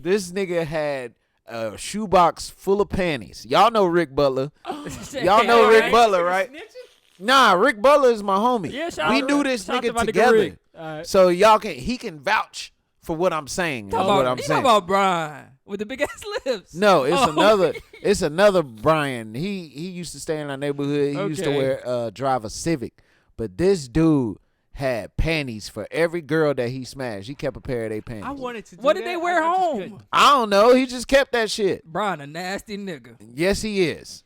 This nigga had a shoebox full of panties. Y'all know Rick Butler. Y'all know
All
Rick
right.
Butler, right? Nah, Rick Butler is my homie.
Yeah, shout
we
out
knew
to-
this
shout out to
nigga
my nigga
together.
Rick.
Alright.
So he can vouch for what I'm saying. Is
Talk
what
about,
I'm
you
saying.
talking about Brian with the big ass lips.
No, it's
Oh.
it's another Brian. He used to stay in our neighborhood. He used to
Okay.
drive a Civic. But this dude had panties for every girl that he smashed. He kept a pair of their panties.
I wanted to do
What did
that.
they wear
I just
home?
couldn't.
I don't know. He just kept that shit.
Brian, a nasty nigga.
Yes, he is.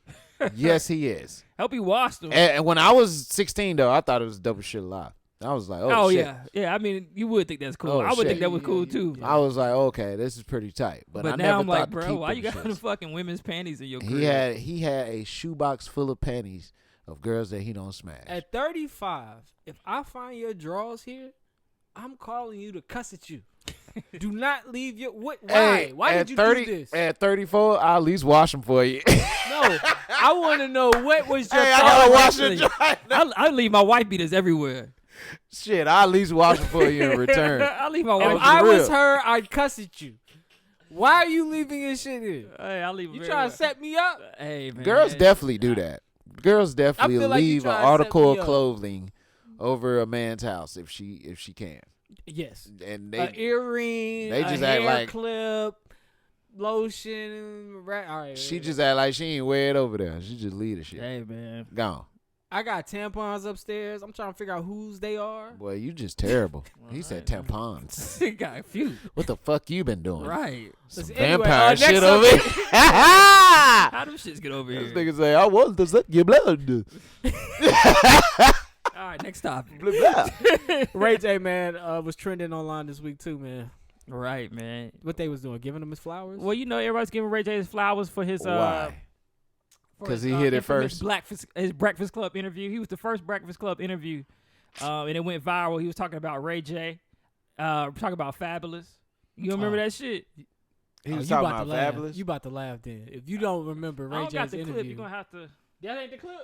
Yes, he is.
Hope he washed them.
And when I was 16, though, I thought it was double shit alive. I was like, oh, shit.
yeah. I mean, you would think that's cool.
Oh,
I would
shit.
think that was cool too.
I was like, okay, this is pretty tight. But I
But
never
now I'm like,
thought to
bro,
keep
why
them
you got
shits.
the fucking women's panties in your crib?
He had a shoebox full of panties of girls that he don't smash.
At 35, if I find your drawers here, I'm calling you to cuss at you. Do not leave your. Why?
Hey,
Why
at
did you
30,
do this?
At 34, I'll at least wash them for you.
No, I want to know what was your
Hey, I
thought.
gotta wash
Actually,
and dry.
I leave my wife beaters everywhere.
Shit, I'll at least wash them for you in return.
I leave my
If
wife.
I
for
was
real.
her, I'd cuss at you. Why are you leaving your shit here?
Hey, I leave.
You
them
trying to
everywhere.
set me up?
Hey, man.
Girls definitely do that. Girls definitely
feel like you
leave an
trying to set
article
me
of
up.
clothing over a man's house if she can.
Yes.
And
An
they
earring,
they
a
just act
hair
like-
clip, lotion. All right.
she just act like she ain't wear it over there. She just leave the shit.
Hey, man.
Gone.
I got tampons upstairs. I'm trying to figure out whose they are.
Boy, you just terrible. He said tampons.
Got a few.
What the fuck you been doing?
Right.
Some
Listen, anyway,
vampire
next
shit
up-
over here.
How them shits get over
This
here?
nigga say, I want to suck your blood.
All right, next topic.
Blah, blah.
Ray J, man, was trending online this week too, man.
Right, man.
What they was doing, giving him his flowers.
Well, you know, everybody's giving Ray J his flowers for his
Why?
for
'Cause
his,
he hit it
infamous
first?
His Breakfast Club interview. He was the first Breakfast Club interview, and it went viral. He was talking about Ray J, talking about Fabulous. You remember that shit?
He was
you
talking
about
about
to laugh.
Fabulous.
You about to laugh then. If you don't remember
I
Ray
don't got
J's
the
interview.
clip. You're gonna have to.
That ain't the clip.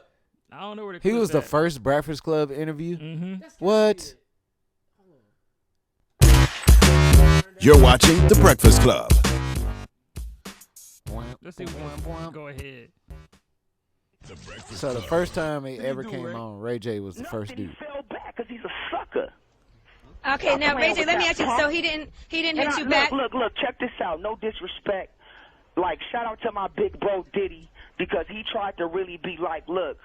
I don't know where the
He
clip
was the
at.
first Breakfast Club interview.
Mm-hmm.
What?
You're watching The Breakfast Club.
Let's see. Go ahead.
So the first time he ever came on, Ray J was the first dude.
Fell back because he's a sucker.
Okay, now
playing
Ray J,
with
let me
that
ask you.
punk.
So he didn't hit
And
you back.
Look, check this out. No disrespect. Like, shout out to my big bro Diddy because he tried to really be like, look,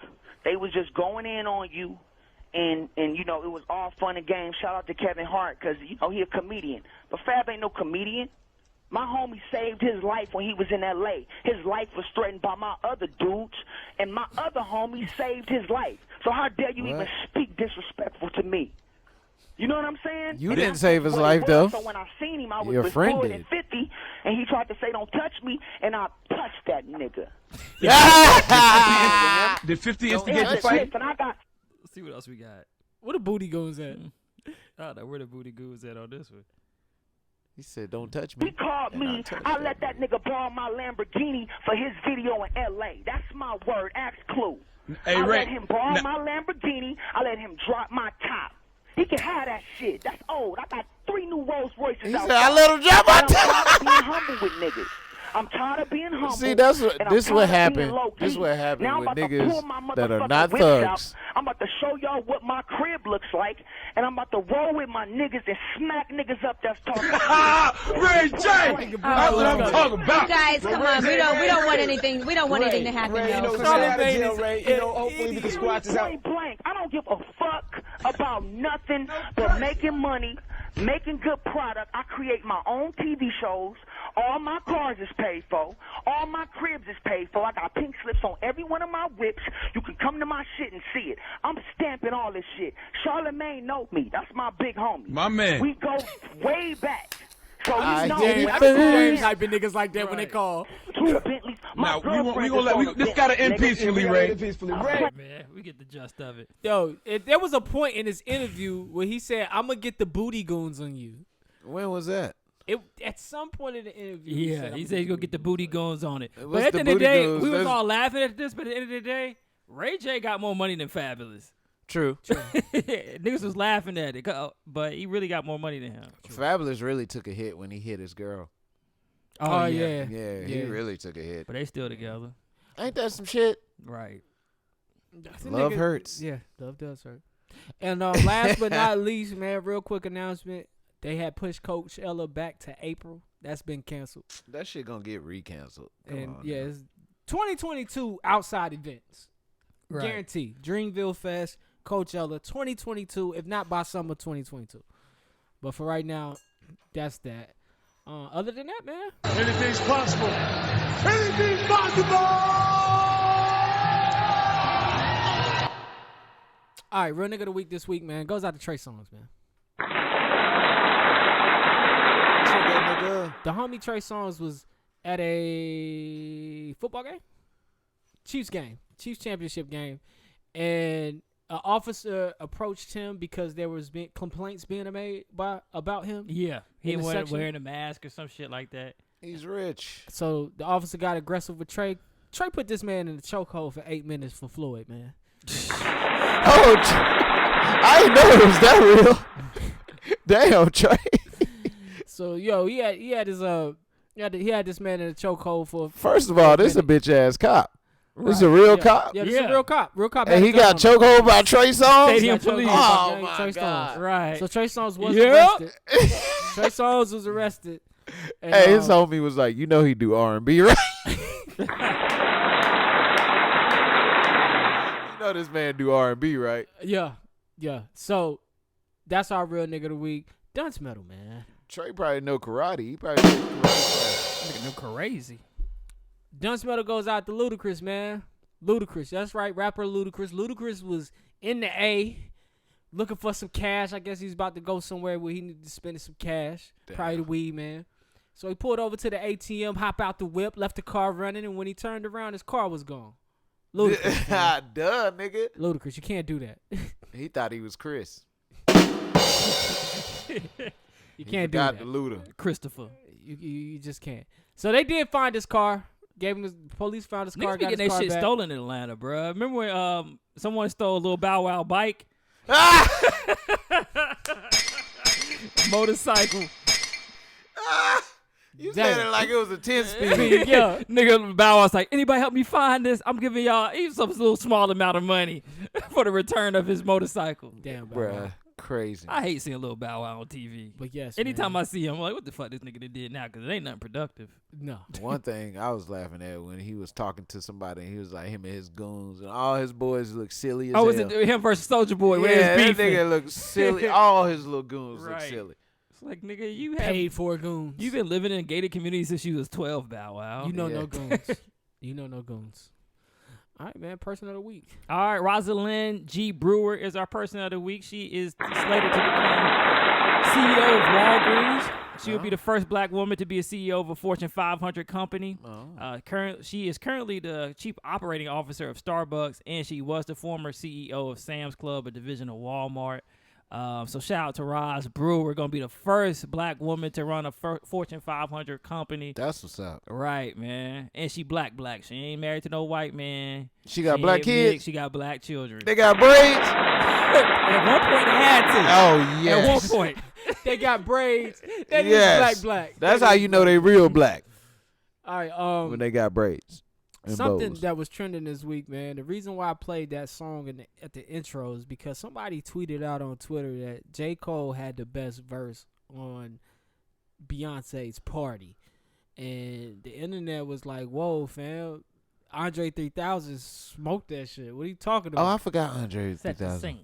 they was just going in on you, and you know, it was all fun and games. Shout out to Kevin Hart because, you know, he a comedian. But Fab ain't no comedian. My homie saved his life when he was in L.A. His life was threatened by my other dudes, and my other homie saved his life. So how dare you even speak disrespectful to me? You know what I'm saying?
You
And
didn't
that's
save his
what it
life,
was.
though.
So when I seen him, I was
Your friend
full
did.
at 50, and he tried to say, don't touch me, and I touched that nigga.
Did 50
So
instigate the
listen,
fight?
listen, I got
Let's see what else we got.
Where the booty goes at?
I don't know where the booty goes at on this one.
He said, "Don't touch
He
me."
called me. I let that nigga borrow my Lamborghini for his video in L.A. That's my word. Ask Clue.
Hey,
I
Ray.
let him borrow my Lamborghini. I let him drop my top. He can have that shit. That's old. I got 3 new Rolls Royces
He
out
said, "I let him drop my
I'm tired
top."
of being humble with niggas. I'm tired of being humble.
See, that's what.
and
This
I'm
what
tired of being
happened.
low-key.
This is what happened
Now
with
I'm about to pull my
niggas that are
motherfucking
not
whips out.
thugs.
I'm about to show y'all what my crib looks like, and I'm about to roll with my niggas and smack niggas up that's talking.
Ray J! That's what I'm talking about.
You guys, come on. We don't want anything. We don't want anything to happen.
Ray, you know,
though.
Charlotte Jail, Ray. You know, hopefully we can squat this out.
Point blank, I don't give a fuck about nothing but making money, making good product. I create my own TV shows. All my cars is paid for. All my cribs is paid for. I got pink slips on every one of my whips. You can come to my shit and see it. I'm stamping all this shit. Charlamagne know me. That's my big homie.
My man.
We go way back. So
I
you know
did
when
it
I
for
go in,
Type of niggas like that when they call.
2 Bentleys. My
Now, we
girlfriend
gonna
is on
let,
a
this gotta end
Bentley, nigga.
peacefully, Ray.
Man, we get the gist of it.
Yo, there was a point in his interview where he said, "I'm gonna get the booty goons on you."
When was that?
It at some point in the interview.
Yeah, he said he's gonna get the booty guns on it. But
What's
at
the
the end of the
booty
day,
guns?
we was
There's-
all laughing at this, but at the end of the day, Ray J got more money than Fabulous.
True.
Niggas was laughing at it, but he really got more money than him.
Fabulous really took a hit when he hit his girl.
Oh, yeah.
Yeah, he really took a hit.
But they still together.
Ain't that some shit?
Right.
Love hurts.
Yeah, love does hurt. And last but not least, man, real quick announcement: they had pushed Coach Ella back to April. That's been canceled.
That shit gonna get re-canceled.
And yeah, it's 2022 outside events.
Right.
Guaranteed. Dreamville Fest, Coachella, 2022, if not by summer 2022. But for right now, that's that. Other than that, man.
Anything's possible. Anything's possible!
All right, real nigga of the week this week, man. Goes out to Trey Songz, man. The homie Trey Songz was at a football game? Chiefs game. Chiefs championship game. And an officer approached him because there was complaints being made about him.
Yeah. He wasn't
section.
wearing a mask or some shit like that.
He's rich.
So the officer got aggressive with Trey. Trey put this man in the chokehold for 8 minutes for Floyd, man.
Oh, I didn't know it was that real. Damn, Trey.
So yo, he had this man in a chokehold for.
First of all, this is a bitch ass cop.
Right.
This is a real cop.
Yeah, this is a real cop. Real cop.
And he got chokehold by Trey Songz.
Stadium police.
Oh
Trey
my
Songz.
God.
Right.
So Trey Songz was
Yep.
arrested. Trey Songz was arrested. And,
Hey, his homie was like, you know he do R&B, right? You know this man do R&B, right?
Yeah. So that's our real nigga of the week. Dunce Metal, man.
Trey probably know karate. He probably know karate class.
Nigga, no crazy.
Dunce Metal goes out to Ludacris, man. Ludacris, that's right, rapper Ludacris. Ludacris was in the A, looking for some cash. I guess he's about to go somewhere where he needed to spend some cash.
Damn.
Probably the weed, man. So he pulled over to the ATM, hop out the whip, left the car running, and when he turned around, his car was gone. Ludacris, man.
Duh, nigga.
Ludacris, you can't do that.
He thought he was Chris.
You can't do
Got
that.
the looter.
Christopher.
You just can't. So they did find his car. Gave him his police found his car.
Niggas be
Got his
getting
car
that shit
back.
stolen in Atlanta, bro. Remember when someone stole a little Bow Wow bike? Motorcycle.
You
Damn.
said it like it was a 10-speed.
Yeah.
Nigga, Bow Wow's like, anybody help me find this? I'm giving y'all even some little small amount of money for the return of his motorcycle.
Damn, bro.
Bruh, crazy.
I hate seeing little Bow Wow on TV.
But yes,
Anytime
man.
I see him, I'm like, what the fuck this nigga done did now? Because it ain't nothing productive.
No.
One thing I was laughing at when he was talking to somebody, and he was like him and his goons, and all his boys look silly as
Oh,
hell.
was it him versus Soldier Boy? When
Yeah,
they was
that
beefing?
nigga look silly. All his little goons look
Right.
silly.
It's like, nigga, you have
Paid for goons.
you've been living in a gated community since you was 12, Bow Wow.
You know
Yeah.
no goons. You know no goons. All right, man. Person of the week.
All right, Rosalind G. Brewer is our person of the week. She is slated to become CEO of Walgreens. She will be the first black woman to be a CEO of a Fortune 500 company. She is currently the chief operating officer of Starbucks, and she was the former CEO of Sam's Club, a division of Walmart. So shout out to Roz Brewer, gonna be the first black woman to run a Fortune 500 company.
That's what's up.
Right, man. And she black. She ain't married to no white man.
She got black kids.
Mixed. She got black children.
They got braids.
At one point, they had to.
Oh yeah.
At one point,
they got braids. They
yes.
black.
That's how you know they real black.
All right.
When they got braids.
Something
bows.
that was trending this week, man. The reason why I played that song at the intro is because somebody tweeted out on Twitter that J. Cole had the best verse on Beyonce's Party. And the internet was like, whoa, fam. Andre 3000 smoked that shit. What are you talking about?
Oh, I forgot Andre 3000.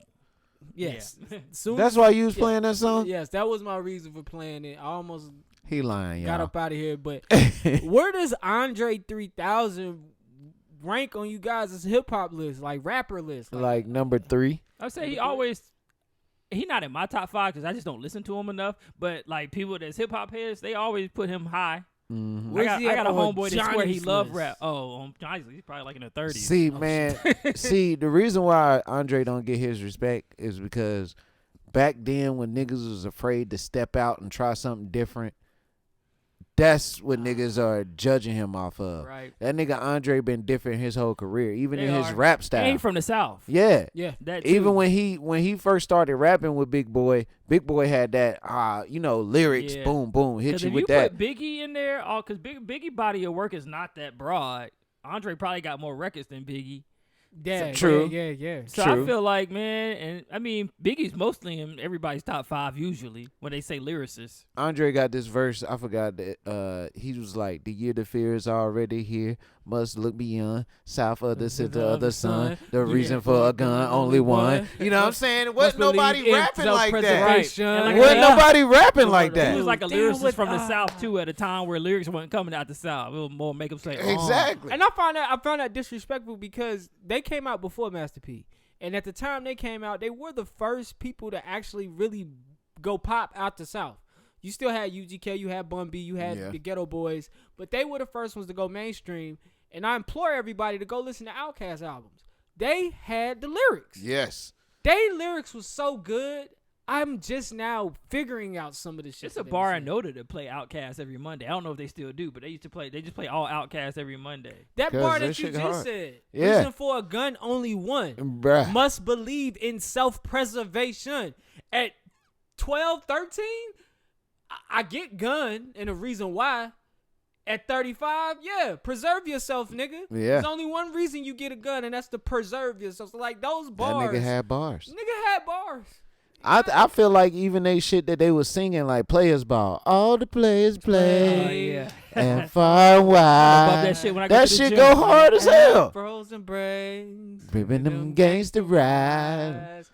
Yes.
Yeah.
That's why you was playing that song?
Yes, that was my reason for playing it. I almost
He lying,
got
y'all.
up out of here. But where does Andre 3000 rank on you guys' hip-hop list, like rapper list?
Like number 3.
I would say he not in my top 5 because I just don't listen to him enough. But like people that's hip hop heads, they always put him high.
Mm-hmm.
I got a homeboy that's where he
Johnny's
love
list?
rap. Oh, Johnny's he's probably like in the 30s.
See, man. See, the reason why Andre don't get his respect is because back then when niggas was afraid to step out and try something different, that's what niggas are judging him off of.
Right.
That nigga Andre been different his whole career, even
They
in his
are.
rap style.
And he from the South.
Yeah.
Yeah.
That
Even
too.
when he first started rapping with Big Boy had that lyrics,
Yeah.
boom, boom, hit
'Cause
you
if
with
you
that.
put Biggie in there, because Biggie body of work is not that broad. Andre probably got more records than Biggie.
Yeah,
True.
Yeah.
So
True.
I feel like, man, and I mean, Biggie's mostly in everybody's top 5 usually when they say lyricists.
Andre got this verse, I forgot that he was like, the year the fear is already here, must look beyond, south of the city of the sun, the reason for a gun, only one. You know what I'm saying? It wasn't nobody rapping like that.
Right. And like I
Wasn't
said,
nobody rapping like
he
that.
was like a
Damn,
lyricist from the South too at a time where lyrics weren't coming out the South. It was more make them say,
Exactly.
And I found that disrespectful because they came out before Master P. And at the time they came out, they were the first people to actually really go pop out the South. You still had UGK, you had Bun B, you had the Ghetto Boys, but they were the first ones to go mainstream. And I implore everybody to go listen to Outkast albums. They had the lyrics.
Yes.
They lyrics was so good. I'm just now figuring out some of the shit.
It's a bar in Noda to play Outkast every Monday. I don't know if they still do, but they just play all Outkast every Monday.
That
'Cause
bar
that
that you
shit
just
hard.
said.
Yeah.
Reason for a gun, only one.
Bruh.
Must believe in self-preservation. At 12, 13, I get gun and the reason why. At 35, preserve yourself, nigga.
Yeah.
There's only one reason you get a gun, and that's to preserve yourself. So, like, those bars.
That nigga had bars.
Nigga had bars.
I feel like even they shit that they was singing like players ball. All the players play.
Oh yeah.
And far and wide.
Above that shit when I go
that
to the
shit
gym.
go hard as hell.
Frozen brains.
Ripping them gangsta ride.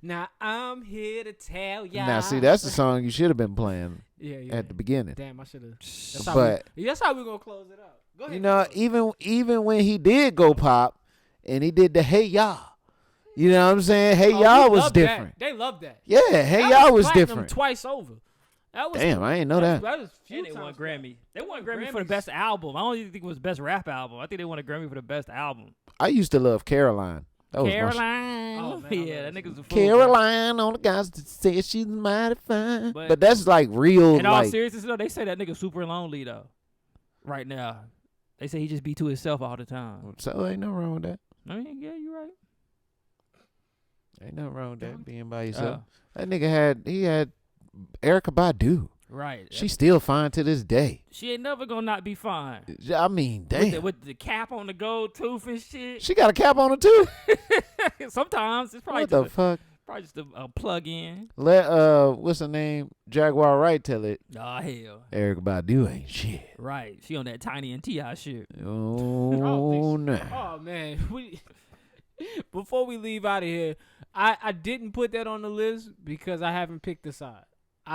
Now I'm here to tell ya.
Now see, that's the song you should have been playing
Yeah.
at the beginning.
Damn, I should have.
But
That's how we gonna close it out. Go ahead.
you know, even when he did go pop, and he did the Hey Y'all, you know what I'm saying? Hey Y'all was different.
They loved that.
Yeah, Hey
That
Y'all was
platinum
different.
Twice over. That was
Damn, I ain't know that.
That was few
And they won
times
Grammy. They won Grammy
Grammys.
for the best album. I don't even think it was best rap album. I think they won a Grammy for the best album.
I used to love Caroline. That was my
Caroline.
Oh, man, I
yeah,
love
that nigga's a fool.
Caroline on the guys that said she's mighty fine.
But-
But that's like real,
In all
like
seriousness, though, they say that nigga super lonely though. Right now, they say he just be to himself all the time.
so ain't nothing wrong with that.
I mean, yeah, you right.
Ain't nothing wrong with that being by yourself.
Oh.
That nigga had Erykah Badu.
Right.
She's still fine to this day.
She ain't never gonna not be fine.
I mean, damn.
With the cap on the gold tooth and shit.
She got a cap on her too.
Sometimes it's probably
What the fuck?
Probably just a plug in.
Let what's her name? Jaguar Wright tell it.
Oh hell.
Erykah Badu ain't shit.
Right. She on that Tiny and T.I. shit.
Oh no.
Oh man, before we leave out of here, I didn't put that on the list because I haven't picked a side.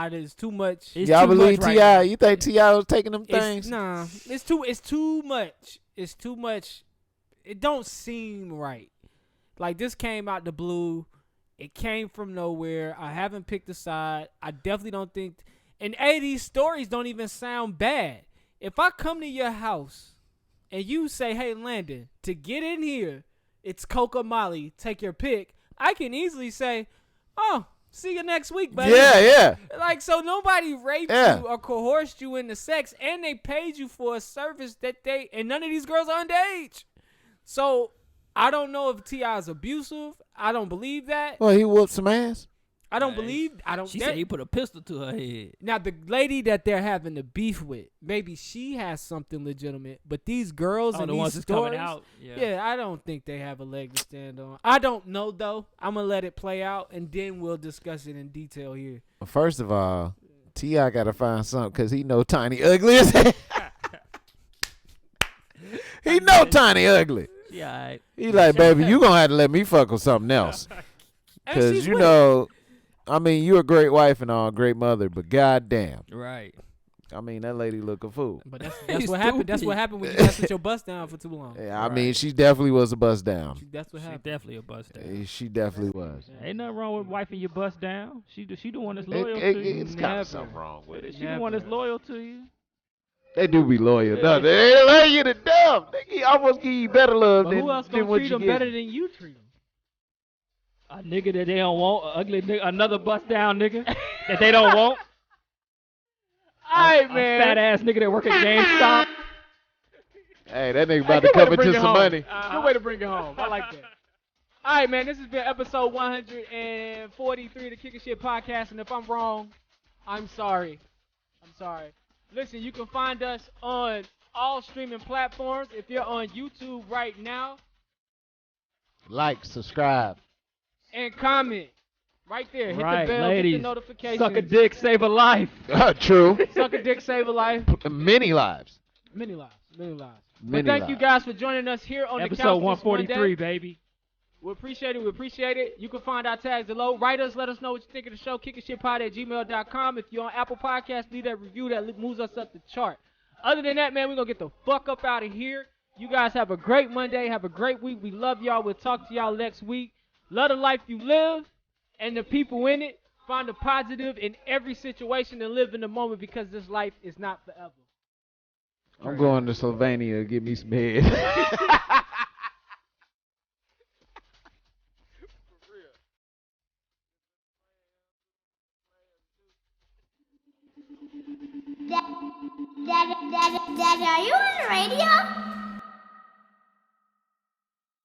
There's too much.
Y'all believe T.I.? You think T.I. was taking them things?
Nah, it's too much. It's too much. It don't seem right. Like this came out the blue. It came from nowhere. I haven't picked a side. I definitely don't think. And these stories don't even sound bad. If I come to your house and you say, "Hey, Landon, to get in here, it's Coca Molly. Take your pick." I can easily say, "Oh, See you next week, buddy.
Yeah.
Like, so nobody raped you or coerced you into sex, and they paid you for a service that and none of these girls are underage. So I don't know if T.I. is abusive. I don't believe that.
Well, he whooped some ass.
I don't believe.
She said he put a pistol to her head.
Now the lady that they're having the beef with, maybe she has something legitimate, but these girls and
the
these
ones that's
stories,
coming out.
I don't think they have a leg to stand on. I don't know though. I'm gonna let it play out, and then we'll discuss it in detail here.
First of all, T.I. got to find something because he know Tiny ugly as hell. He know Tiny ugly.
Yeah, right.
He like, baby, you gonna have to let me fuck with something else. Because, you know, I mean, you a great wife and all, great mother, but goddamn.
Right.
I mean, that lady look a fool.
But that's what happened. That's what happened when you mess with your bust down for too long.
Yeah, I mean, she definitely was a bust down.
That's what happened.
She definitely a bust down.
She definitely was.
Ain't nothing wrong with wifing your bust down. She the one that's loyal to you.
It's kind of something wrong with it.
She the one that's loyal to you.
They do be loyal. No, they love you to death. They almost give you better love than
who else
than
gonna
what
treat
you
them
get.
better than you treat them? A nigga that they don't want, a ugly nigga, another bust down nigga that they don't want.
Alright, man.
A fat ass nigga that work at GameStop.
Hey, that nigga about to come into some money.
Good way to bring it home. I like that. All right, man. This has been episode 143 of the Kickin' Shit Podcast, and if I'm wrong, I'm sorry. Listen, you can find us on all streaming platforms. If you're on YouTube right now,
Like, subscribe,
and comment right there. Hit
Right,
the bell,
ladies.
hit the notification.
Suck a dick, save a life.
True.
Suck a dick, save a life.
Many lives.
Many lives.
Many
But thank you
lives.
guys for joining us here on the couch
Episode
this
143,
Monday.
baby.
We appreciate it. You can find our tags below. Write us. Let us know what you think of the show. kickinshitpod@gmail.com. If you're on Apple Podcasts, leave that review. That moves us up the chart. Other than that, man, we're going to get the fuck up out of here. You guys have a great Monday. Have a great week. We love y'all. We'll talk to y'all next week. Love the life you live and the people in it. Find the positive in every situation and live in the moment because this life is not forever.
I'm going to Sylvania to get me some head.
Dad, are you on the radio?